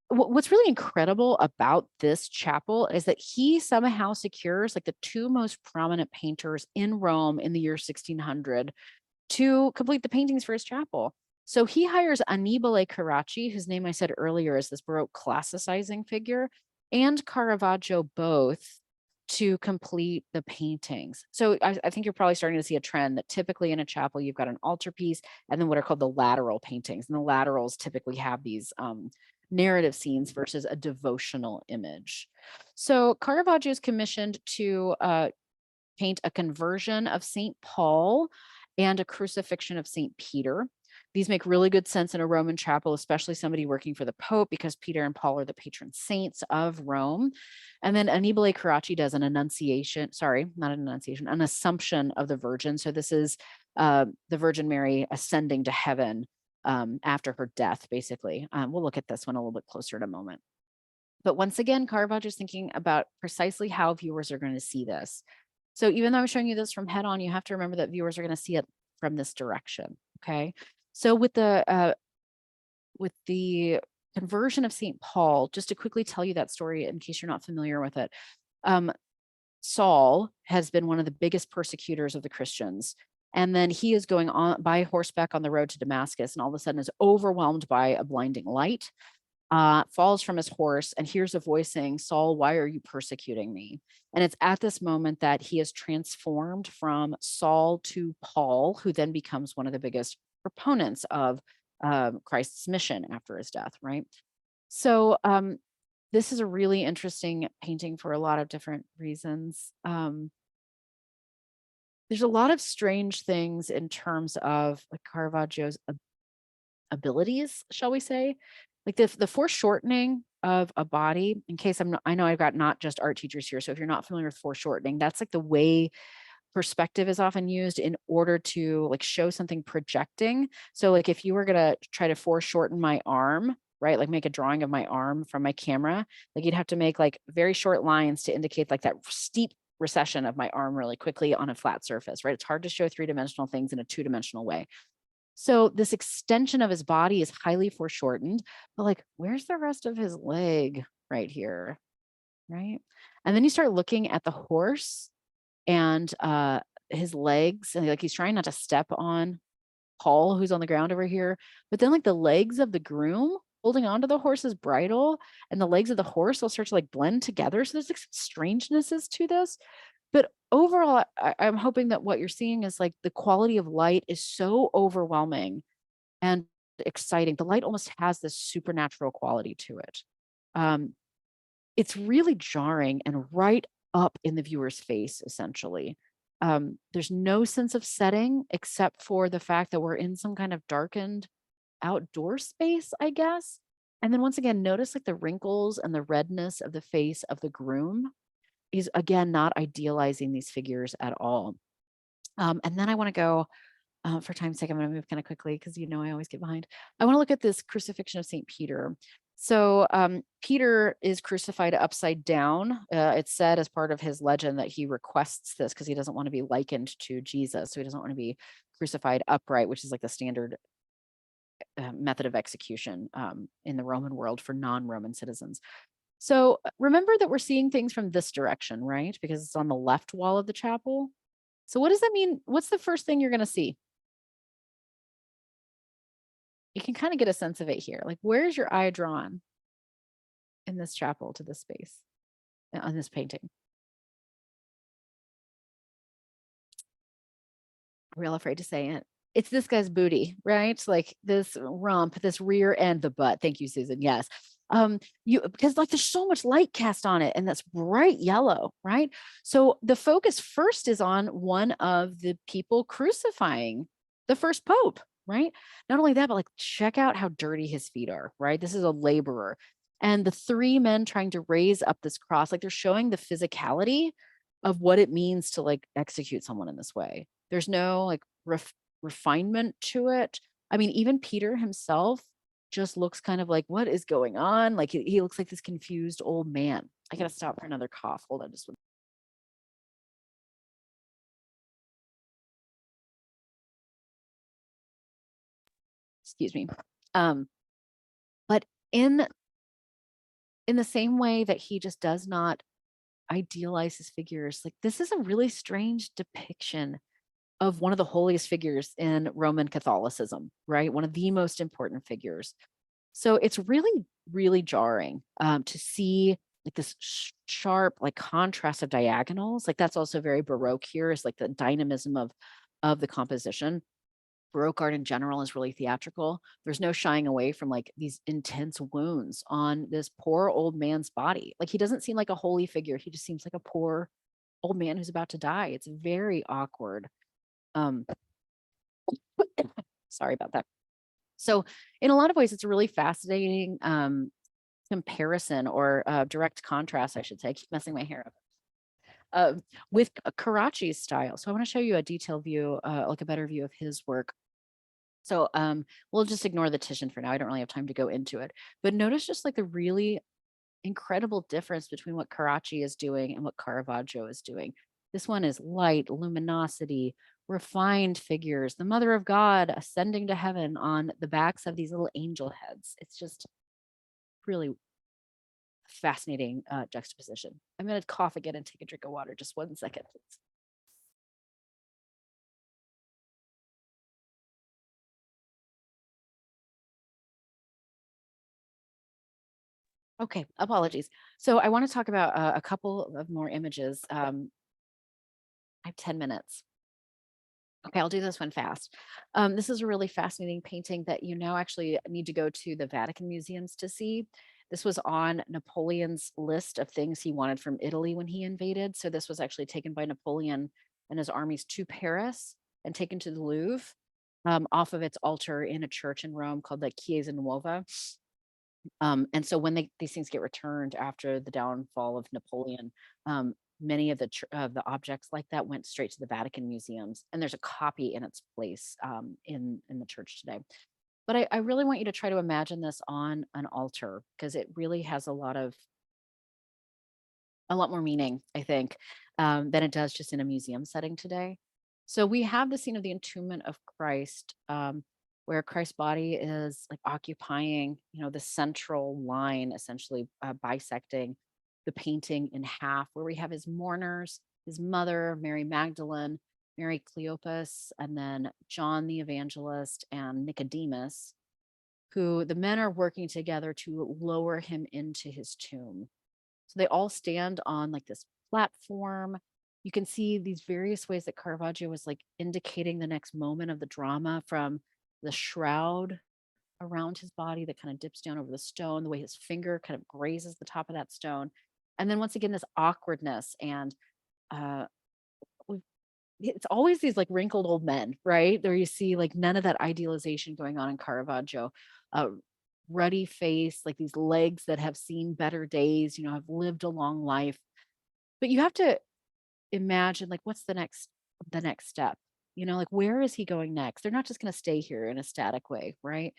what's really incredible about this chapel is that he somehow secures like the two most prominent painters in Rome in the year 1600 to complete the paintings for his chapel. So he hires Annibale Carracci, whose name I said earlier is this Baroque classicizing figure, and Caravaggio both to complete the paintings. So I think you're probably starting to see a trend that typically in a chapel, you've got an altarpiece and then what are called the lateral paintings. And the laterals typically have these narrative scenes versus a devotional image. So Caravaggio is commissioned to paint a conversion of St. Paul and a crucifixion of St. Peter. These make really good sense in a Roman chapel, especially somebody working for the Pope, because Peter and Paul are the patron saints of Rome. And then Annibale Carracci does an annunciation, sorry, not an annunciation, an assumption of the Virgin. So this is the Virgin Mary ascending to heaven after her death, basically. We'll look at this one a little bit closer in a moment. But once again, Caravaggio is thinking about precisely how viewers are going to see this. So even though I'm showing you this from head on, you have to remember that viewers are going to see it from this direction, okay? So with the conversion of St. Paul, just to quickly tell you that story in case you're not familiar with it, Saul has been one of the biggest persecutors of the Christians. And then he is going on by horseback on the road to Damascus and all of a sudden is overwhelmed by a blinding light. Falls from his horse and hears a voice saying, Saul, why are you persecuting me? And it's at this moment that he is transformed from Saul to Paul, who then becomes one of the biggest proponents of Christ's mission after his death, right? So this is a really interesting painting for a lot of different reasons. There's a lot of strange things in terms of like Caravaggio's abilities, shall we say. Like the foreshortening of a body, in case I know I've got not just art teachers here. So if you're not familiar with foreshortening, that's like the way perspective is often used in order to like show something projecting. So like if you were going to try to foreshorten my arm, right? Like make a drawing of my arm from my camera, like you'd have to make like very short lines to indicate like that steep recession of my arm really quickly on a flat surface, right? It's hard to show three-dimensional things in a two-dimensional way. So this extension of his body is highly foreshortened, but like, where's the rest of his leg right here, right? And then you start looking at the horse and his legs, and like he's trying not to step on Paul, who's on the ground over here, but then like the legs of the groom holding onto the horse's bridle and the legs of the horse will start to like blend together. So there's like some strangenesses to this. But overall, I'm hoping that what you're seeing is like the quality of light is so overwhelming and exciting. The light almost has this supernatural quality to it. It's really jarring and right up in the viewer's face, essentially. There's no sense of setting except for the fact that we're in some kind of darkened outdoor space, I guess. And then once again, notice like the wrinkles and the redness of the face of the groom is again not idealizing these figures at all. And then I want to go for time's sake, I'm going to move kind of quickly because you know I always get behind. I want to look at this crucifixion of St. Peter. So Peter is crucified upside down. It's said as part of his legend that he requests this because he doesn't want to be likened to Jesus. So he doesn't want to be crucified upright, which is like the standard method of execution in the Roman world for non-Roman citizens. So remember that we're seeing things from this direction, right? Because it's on the left wall of the chapel. So what does that mean? What's the first thing you're going to see? You can kind of get a sense of it here. Like, where's your eye drawn in this chapel to this space on this painting? Real afraid to say it. It's this guy's booty, right? Like this rump, this rear end, the butt. Thank you, Susan. Yes. Because like there's so much light cast on it and that's bright yellow, right? So the focus first is on one of the people crucifying the first pope, right? Not only that, but like check out how dirty his feet are, right? This is a laborer. And the three men trying to raise up this cross, like they're showing the physicality of what it means to like execute someone in this way. There's no like refinement to it. I mean, even Peter himself just looks kind of like, what is going on? Like he looks like this confused old man. I gotta stop for another cough. Hold on just one. Excuse me. But in the same way that he just does not idealize his figures, like this is a really strange depiction of one of the holiest figures in Roman Catholicism, right? One of the most important figures. So it's really, really jarring to see like this sharp like contrast of diagonals. Like that's also very Baroque here, is like the dynamism of the composition. Baroque art in general is really theatrical. There's no shying away from like these intense wounds on this poor old man's body. Like he doesn't seem like a holy figure. He just seems like a poor old man who's about to die. It's very awkward. Sorry about that. So in a lot of ways, it's a really fascinating comparison or direct contrast, I should say. I keep messing my hair up. With Caravaggio's style. So I want to show you a detailed view, like a better view of his work. So we'll just ignore the Titian for now. I don't really have time to go into it. But notice just like the really incredible difference between what Caravaggio is doing and what Caravaggio is doing. This one is light, luminosity, refined figures, the Mother of God ascending to heaven on the backs of these little angel heads. It's just really fascinating juxtaposition. I'm going to cough again and take a drink of water. Just 1 second, please. Okay, apologies. So I want to talk about a couple of more images. I have 10 minutes. Okay, I'll do this one fast. This is a really fascinating painting that you now actually need to go to the Vatican museums to see. This was on Napoleon's list of things he wanted from Italy when he invaded. So this was actually taken by Napoleon and his armies to Paris and taken to the Louvre off of its altar in a church in Rome called the Chiesa Nuova. And so when these things get returned after the downfall of Napoleon, many of the objects like that went straight to the Vatican museums, and there's a copy in its place in the church today. But I really want you to try to imagine this on an altar because it really has a lot more meaning, I think, than it does just in a museum setting today. So we have the scene of the entombment of Christ, where Christ's body is like occupying, the central line, essentially bisecting the painting in half, where we have his mourners, his mother, Mary Magdalene, Mary Cleopas, and then John the Evangelist and Nicodemus, who the men are working together to lower him into his tomb. So they all stand on like this platform. You can see these various ways that Caravaggio was like indicating the next moment of the drama, from the shroud around his body that kind of dips down over the stone, the way his finger kind of grazes the top of that stone. And then once again, this awkwardness and uh, it's always these like wrinkled old men, right? There you see like none of that idealization going on in Caravaggio. Uh, Ruddy face, like these legs that have seen better days, have lived a long life. But you have to imagine like what's the next step? Like where is he going next? They're not just going to stay here in a static way, right?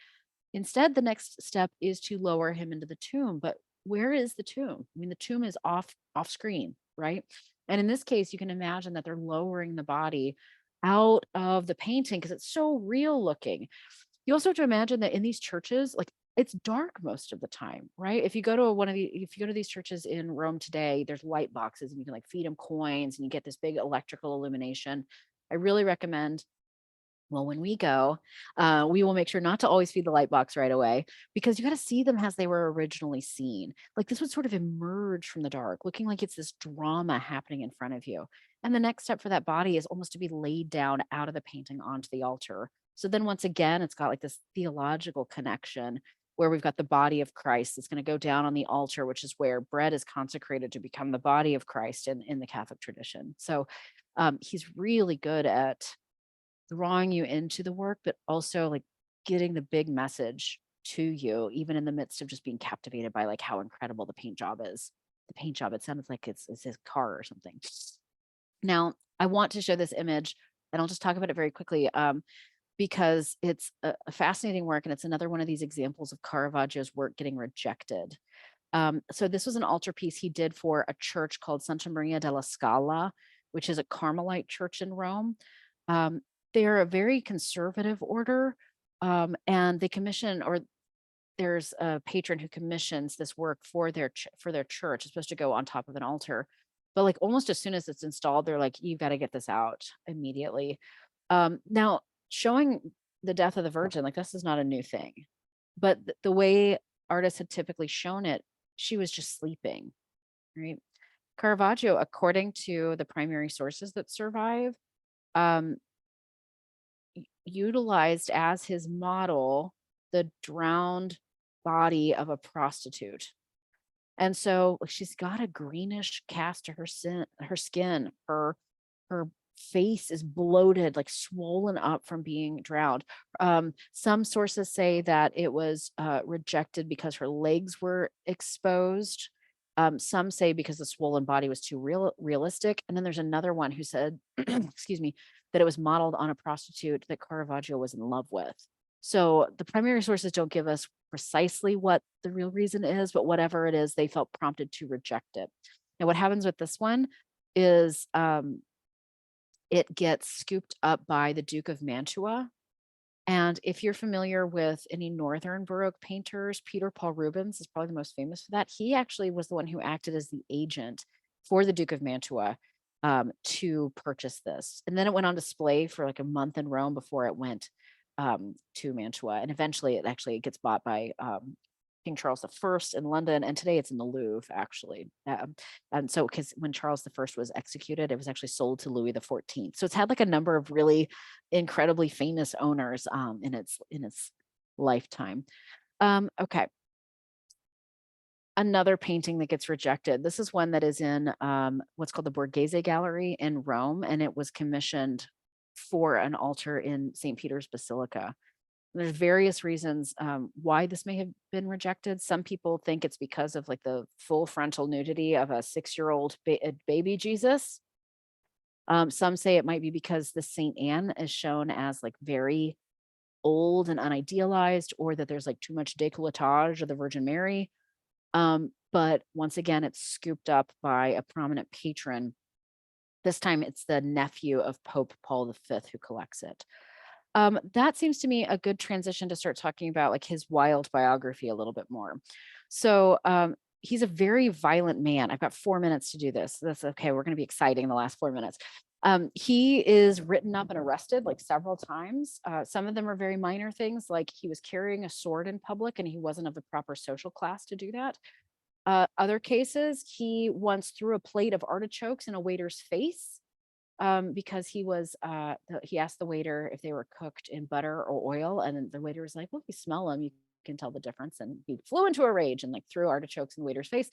Instead, the next step is to lower him into the tomb. But where is the tomb? I mean, the tomb is off screen, right? And in this case, you can imagine that they're lowering the body out of the painting because it's so real looking. You also have to imagine that in these churches, like it's dark most of the time, right? If you go to if you go to these churches in Rome today, there's light boxes and you can like feed them coins and you get this big electrical illumination. I really recommend, well, when we go, we will make sure not to always feed the light box right away, because you got to see them as they were originally seen. Like this would sort of emerge from the dark, looking like it's this drama happening in front of you. And the next step for that body is almost to be laid down out of the painting onto the altar. So then once again, it's got like this theological connection where we've got the body of Christ that's going to go down on the altar, which is where bread is consecrated to become the body of Christ in the Catholic tradition. So he's really good at drawing you into the work, but also like getting the big message to you, even in the midst of just being captivated by like how incredible the paint job is. The paint job, it sounds like it's his car or something. Now, I want to show this image, and I'll just talk about it very quickly, because it's a fascinating work, and it's another one of these examples of Caravaggio's work getting rejected. So this was an altarpiece he did for a church called Santa Maria della Scala, which is a Carmelite church in Rome. Um, they're a very conservative order, and they commission, or there's a patron who commissions this work for their church. It's supposed to go on top of an altar, but like almost as soon as it's installed, they're like, "You've got to get this out immediately." Now, showing the death of the Virgin, like this is not a new thing, but the way artists had typically shown it, she was just sleeping, right? Caravaggio, according to the primary sources that survive, um, utilized as his model the drowned body of a prostitute. And so she's got a greenish cast to her skin. Her face is bloated, like swollen up from being drowned. Some sources say that it was rejected because her legs were exposed. Some say because the swollen body was too realistic. And then there's another one who said, excuse me, that it was modeled on a prostitute that Caravaggio was in love with. So the primary sources don't give us precisely what the real reason is, but whatever it is, they felt prompted to reject it. Now, what happens with this one is it gets scooped up by the Duke of Mantua. And if you're familiar with any Northern Baroque painters, Peter Paul Rubens is probably the most famous for that. He actually was the one who acted as the agent for the Duke of Mantua to purchase this. And then it went on display for like a month in Rome before it went to Mantua. And eventually it gets bought by King Charles I in London, and today it's in the Louvre, actually. And so, because when Charles I was executed, it was actually sold to Louis XIV. So it's had like a number of really incredibly famous owners in its lifetime. Okay. Another painting that gets rejected. This is one that is in what's called the Borghese Gallery in Rome, and it was commissioned for an altar in St. Peter's Basilica. There's various reasons why this may have been rejected. Some people think it's because of like the full frontal nudity of a 6-year-old baby Jesus. Some say it might be because the Saint Anne is shown as like very old and unidealized, or that there's like too much décolletage of the Virgin Mary. But once again, it's scooped up by a prominent patron. This time it's the nephew of Pope Paul V who collects it. That seems to me a good transition to start talking about like his wild biography a little bit more. So he's a very violent man. I've got 4 minutes to do this. That's okay. We're going to be exciting in the last 4 minutes. He is written up and arrested like several times. Some of them are very minor things, like he was carrying a sword in public and he wasn't of the proper social class to do that. Other cases, he once threw a plate of artichokes in a waiter's face because he asked the waiter if they were cooked in butter or oil, and then the waiter was like, "Well, if you smell them, you can tell the difference." And he flew into a rage and like threw artichokes in the waiter's face.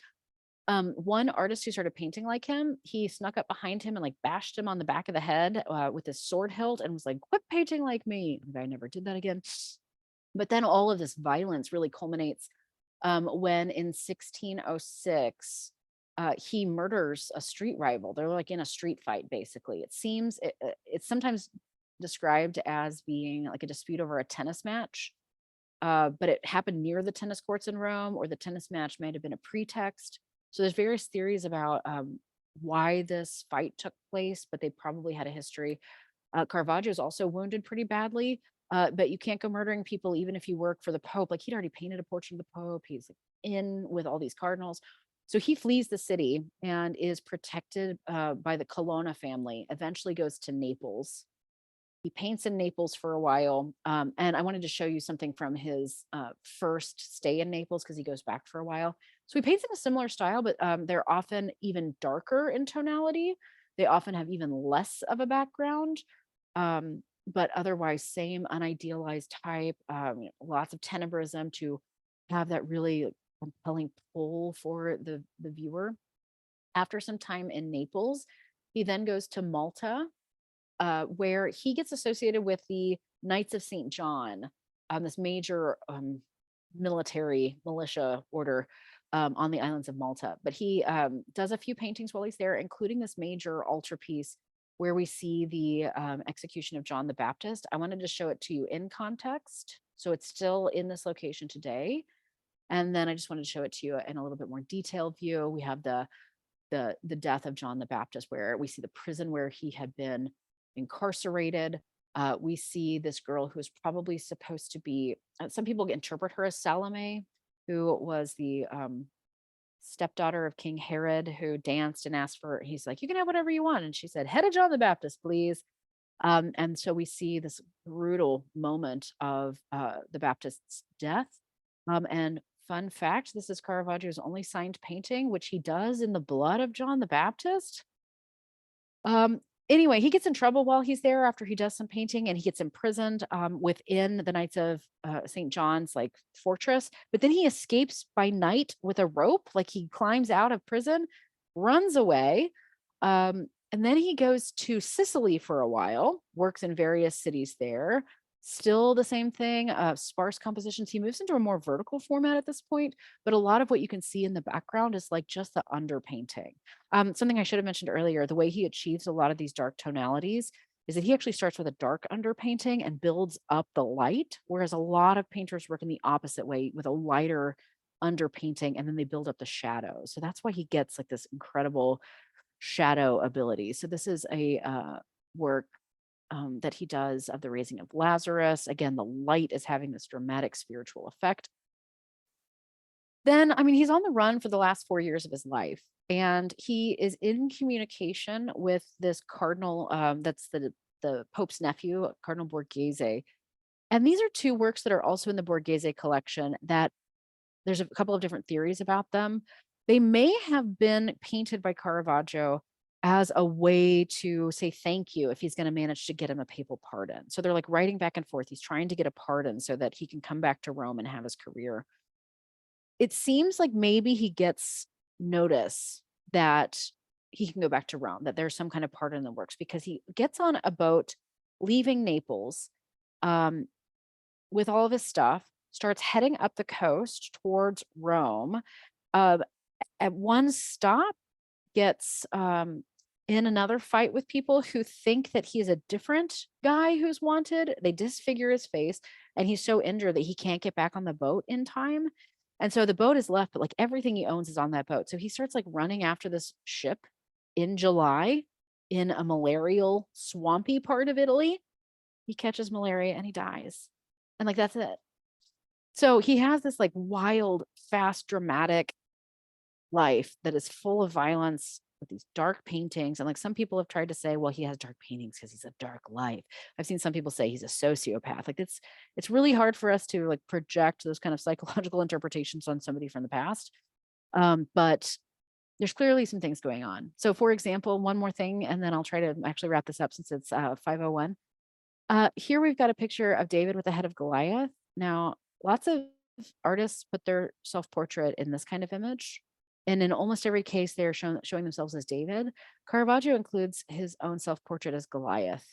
One artist who started painting like him, he snuck up behind him and like bashed him on the back of the head with his sword hilt and was like, "Quit painting like me." The guy never did that again. But then all of this violence really culminates when in 1606 he murders a street rival. They're like in a street fight, basically. It's sometimes described as being like a dispute over a tennis match, but it happened near the tennis courts in Rome, or the tennis match might have been a pretext. So there's various theories about why this fight took place, but they probably had a history. Caravaggio is also wounded pretty badly, but you can't go murdering people even if you work for the Pope. Like he'd already painted a portrait of the Pope. He's in with all these cardinals. So he flees the city and is protected by the Colonna family, eventually goes to Naples. He paints in Naples for a while. And I wanted to show you something from his first stay in Naples because he goes back for a while. So he paints in a similar style, but they're often even darker in tonality. They often have even less of a background, but otherwise same unidealized type, lots of tenebrism to have that really compelling pull for the viewer. After some time in Naples, he then goes to Malta, where he gets associated with the Knights of St. John, this major military militia order on the islands of Malta. But he does a few paintings while he's there, including this major altarpiece where we see the execution of John the Baptist. I wanted to show it to you in context. So it's still in this location today. And then I just wanted to show it to you in a little bit more detailed view. We have the death of John the Baptist, where we see the prison where he had been incarcerated. We see this girl who is probably supposed to be, some people interpret her as Salome, who was the stepdaughter of King Herod, who danced and asked for, he's like, "You can have whatever you want." And she said, "Head of John the Baptist, please." And so we see this brutal moment of the Baptist's death. And fun fact, this is Caravaggio's only signed painting, which he does in the blood of John the Baptist. Anyway, he gets in trouble while he's there after he does some painting, and he gets imprisoned within the Knights of St. John's like fortress. But then he escapes by night with a rope, like he climbs out of prison, runs away. And then he goes to Sicily for a while, works in various cities there. Still the same thing, sparse compositions. He moves into a more vertical format at this point, but a lot of what you can see in the background is like just the underpainting. Something I should have mentioned earlier, the way he achieves a lot of these dark tonalities is that he actually starts with a dark underpainting and builds up the light, whereas a lot of painters work in the opposite way with a lighter underpainting, and then they build up the shadows. So that's why he gets like this incredible shadow ability. So this is a work that he does of the raising of Lazarus. Again, the light is having this dramatic spiritual effect. Then, I mean, he's on the run for the last 4 years of his life, and he is in communication with this cardinal that's the Pope's nephew, Cardinal Borghese. And these are two works that are also in the Borghese collection that there's a couple of different theories about them. They may have been painted by Caravaggio as a way to say thank you if he's going to manage to get him a papal pardon. So they're like writing back and forth. He's trying to get a pardon so that he can come back to Rome and have his career. It seems like maybe he gets notice that he can go back to Rome, that there's some kind of pardon in the works, because he gets on a boat leaving Naples with all of his stuff, starts heading up the coast towards Rome. At one stop, gets in another fight with people who think that he is a different guy who's wanted. They disfigure his face, and he's so injured that he can't get back on the boat in time. And so the boat is left, but like everything he owns is on that boat. So he starts like running after this ship in July in a malarial, swampy part of Italy. He catches malaria and he dies. And like that's it. So he has this like wild, fast, dramatic life that is full of violence, with these dark paintings. And like some people have tried to say, well, he has dark paintings because he's a dark life. I've seen some people say he's a sociopath. Like it's really hard for us to like project those kind of psychological interpretations on somebody from the past. But there's clearly some things going on. So for example, one more thing, and then I'll try to actually wrap this up since it's 5:01. Here we've got a picture of David with the head of Goliath. Now, lots of artists put their self-portrait in this kind of image. And in almost every case, they're showing themselves as David. Caravaggio includes his own self-portrait as Goliath,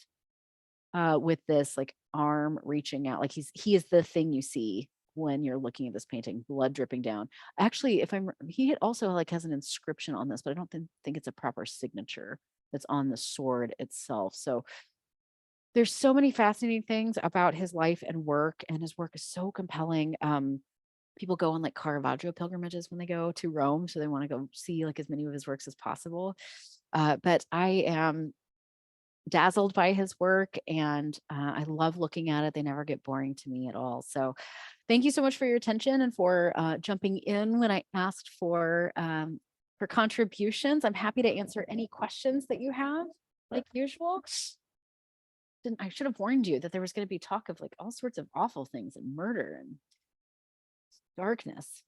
with this like arm reaching out, like he is the thing you see when you're looking at this painting, blood dripping down. Actually, he also like has an inscription on this, but I don't think it's a proper signature that's on the sword itself. So there's so many fascinating things about his life and work, and his work is so compelling. People go on like Caravaggio pilgrimages when they go to Rome, so they want to go see like as many of his works as possible. But I am dazzled by his work, and I love looking at it. They never get boring to me at all. So thank you so much for your attention and for jumping in when I asked for contributions. I'm happy to answer any questions that you have, like usual. I should have warned you that there was going to be talk of like all sorts of awful things and murder and darkness.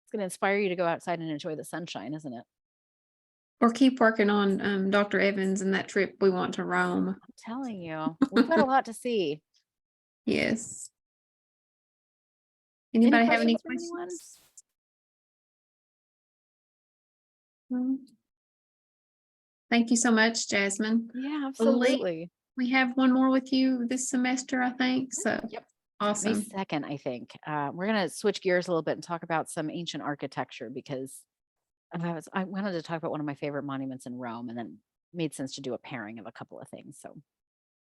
It's going to inspire you to go outside and enjoy the sunshine, isn't it? Or keep working on Dr. Evans and that trip we want to Rome. I'm telling you, we've got a lot to see. Yes. Anybody have any from anyone? questions? Thank you so much, Jasmine. Yeah, Well, Lee, absolutely. we have one more with you this semester, I think. So Yep. awesome. May 2nd, I think. We're going to switch gears a little bit and talk about some ancient architecture, because I wanted to talk about one of my favorite monuments in Rome, and then made sense to do a pairing of a couple of things. So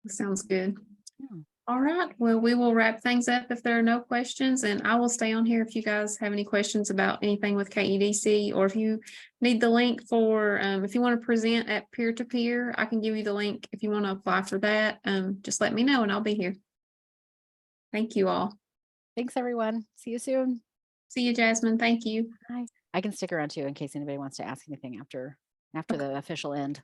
Sounds good. yeah. All right. Well, we will wrap things up if there are no questions, and I will stay on here if you guys have any questions about anything with KEDC, or if you need the link for, if you want to present at peer-to-peer, I can give you the link if you want to apply for that. Just let me know and I'll be here. Thank you all. Thanks, everyone. See you soon. See you, Jasmine. Thank you. Bye. I can stick around too in case anybody wants to ask anything after the official end.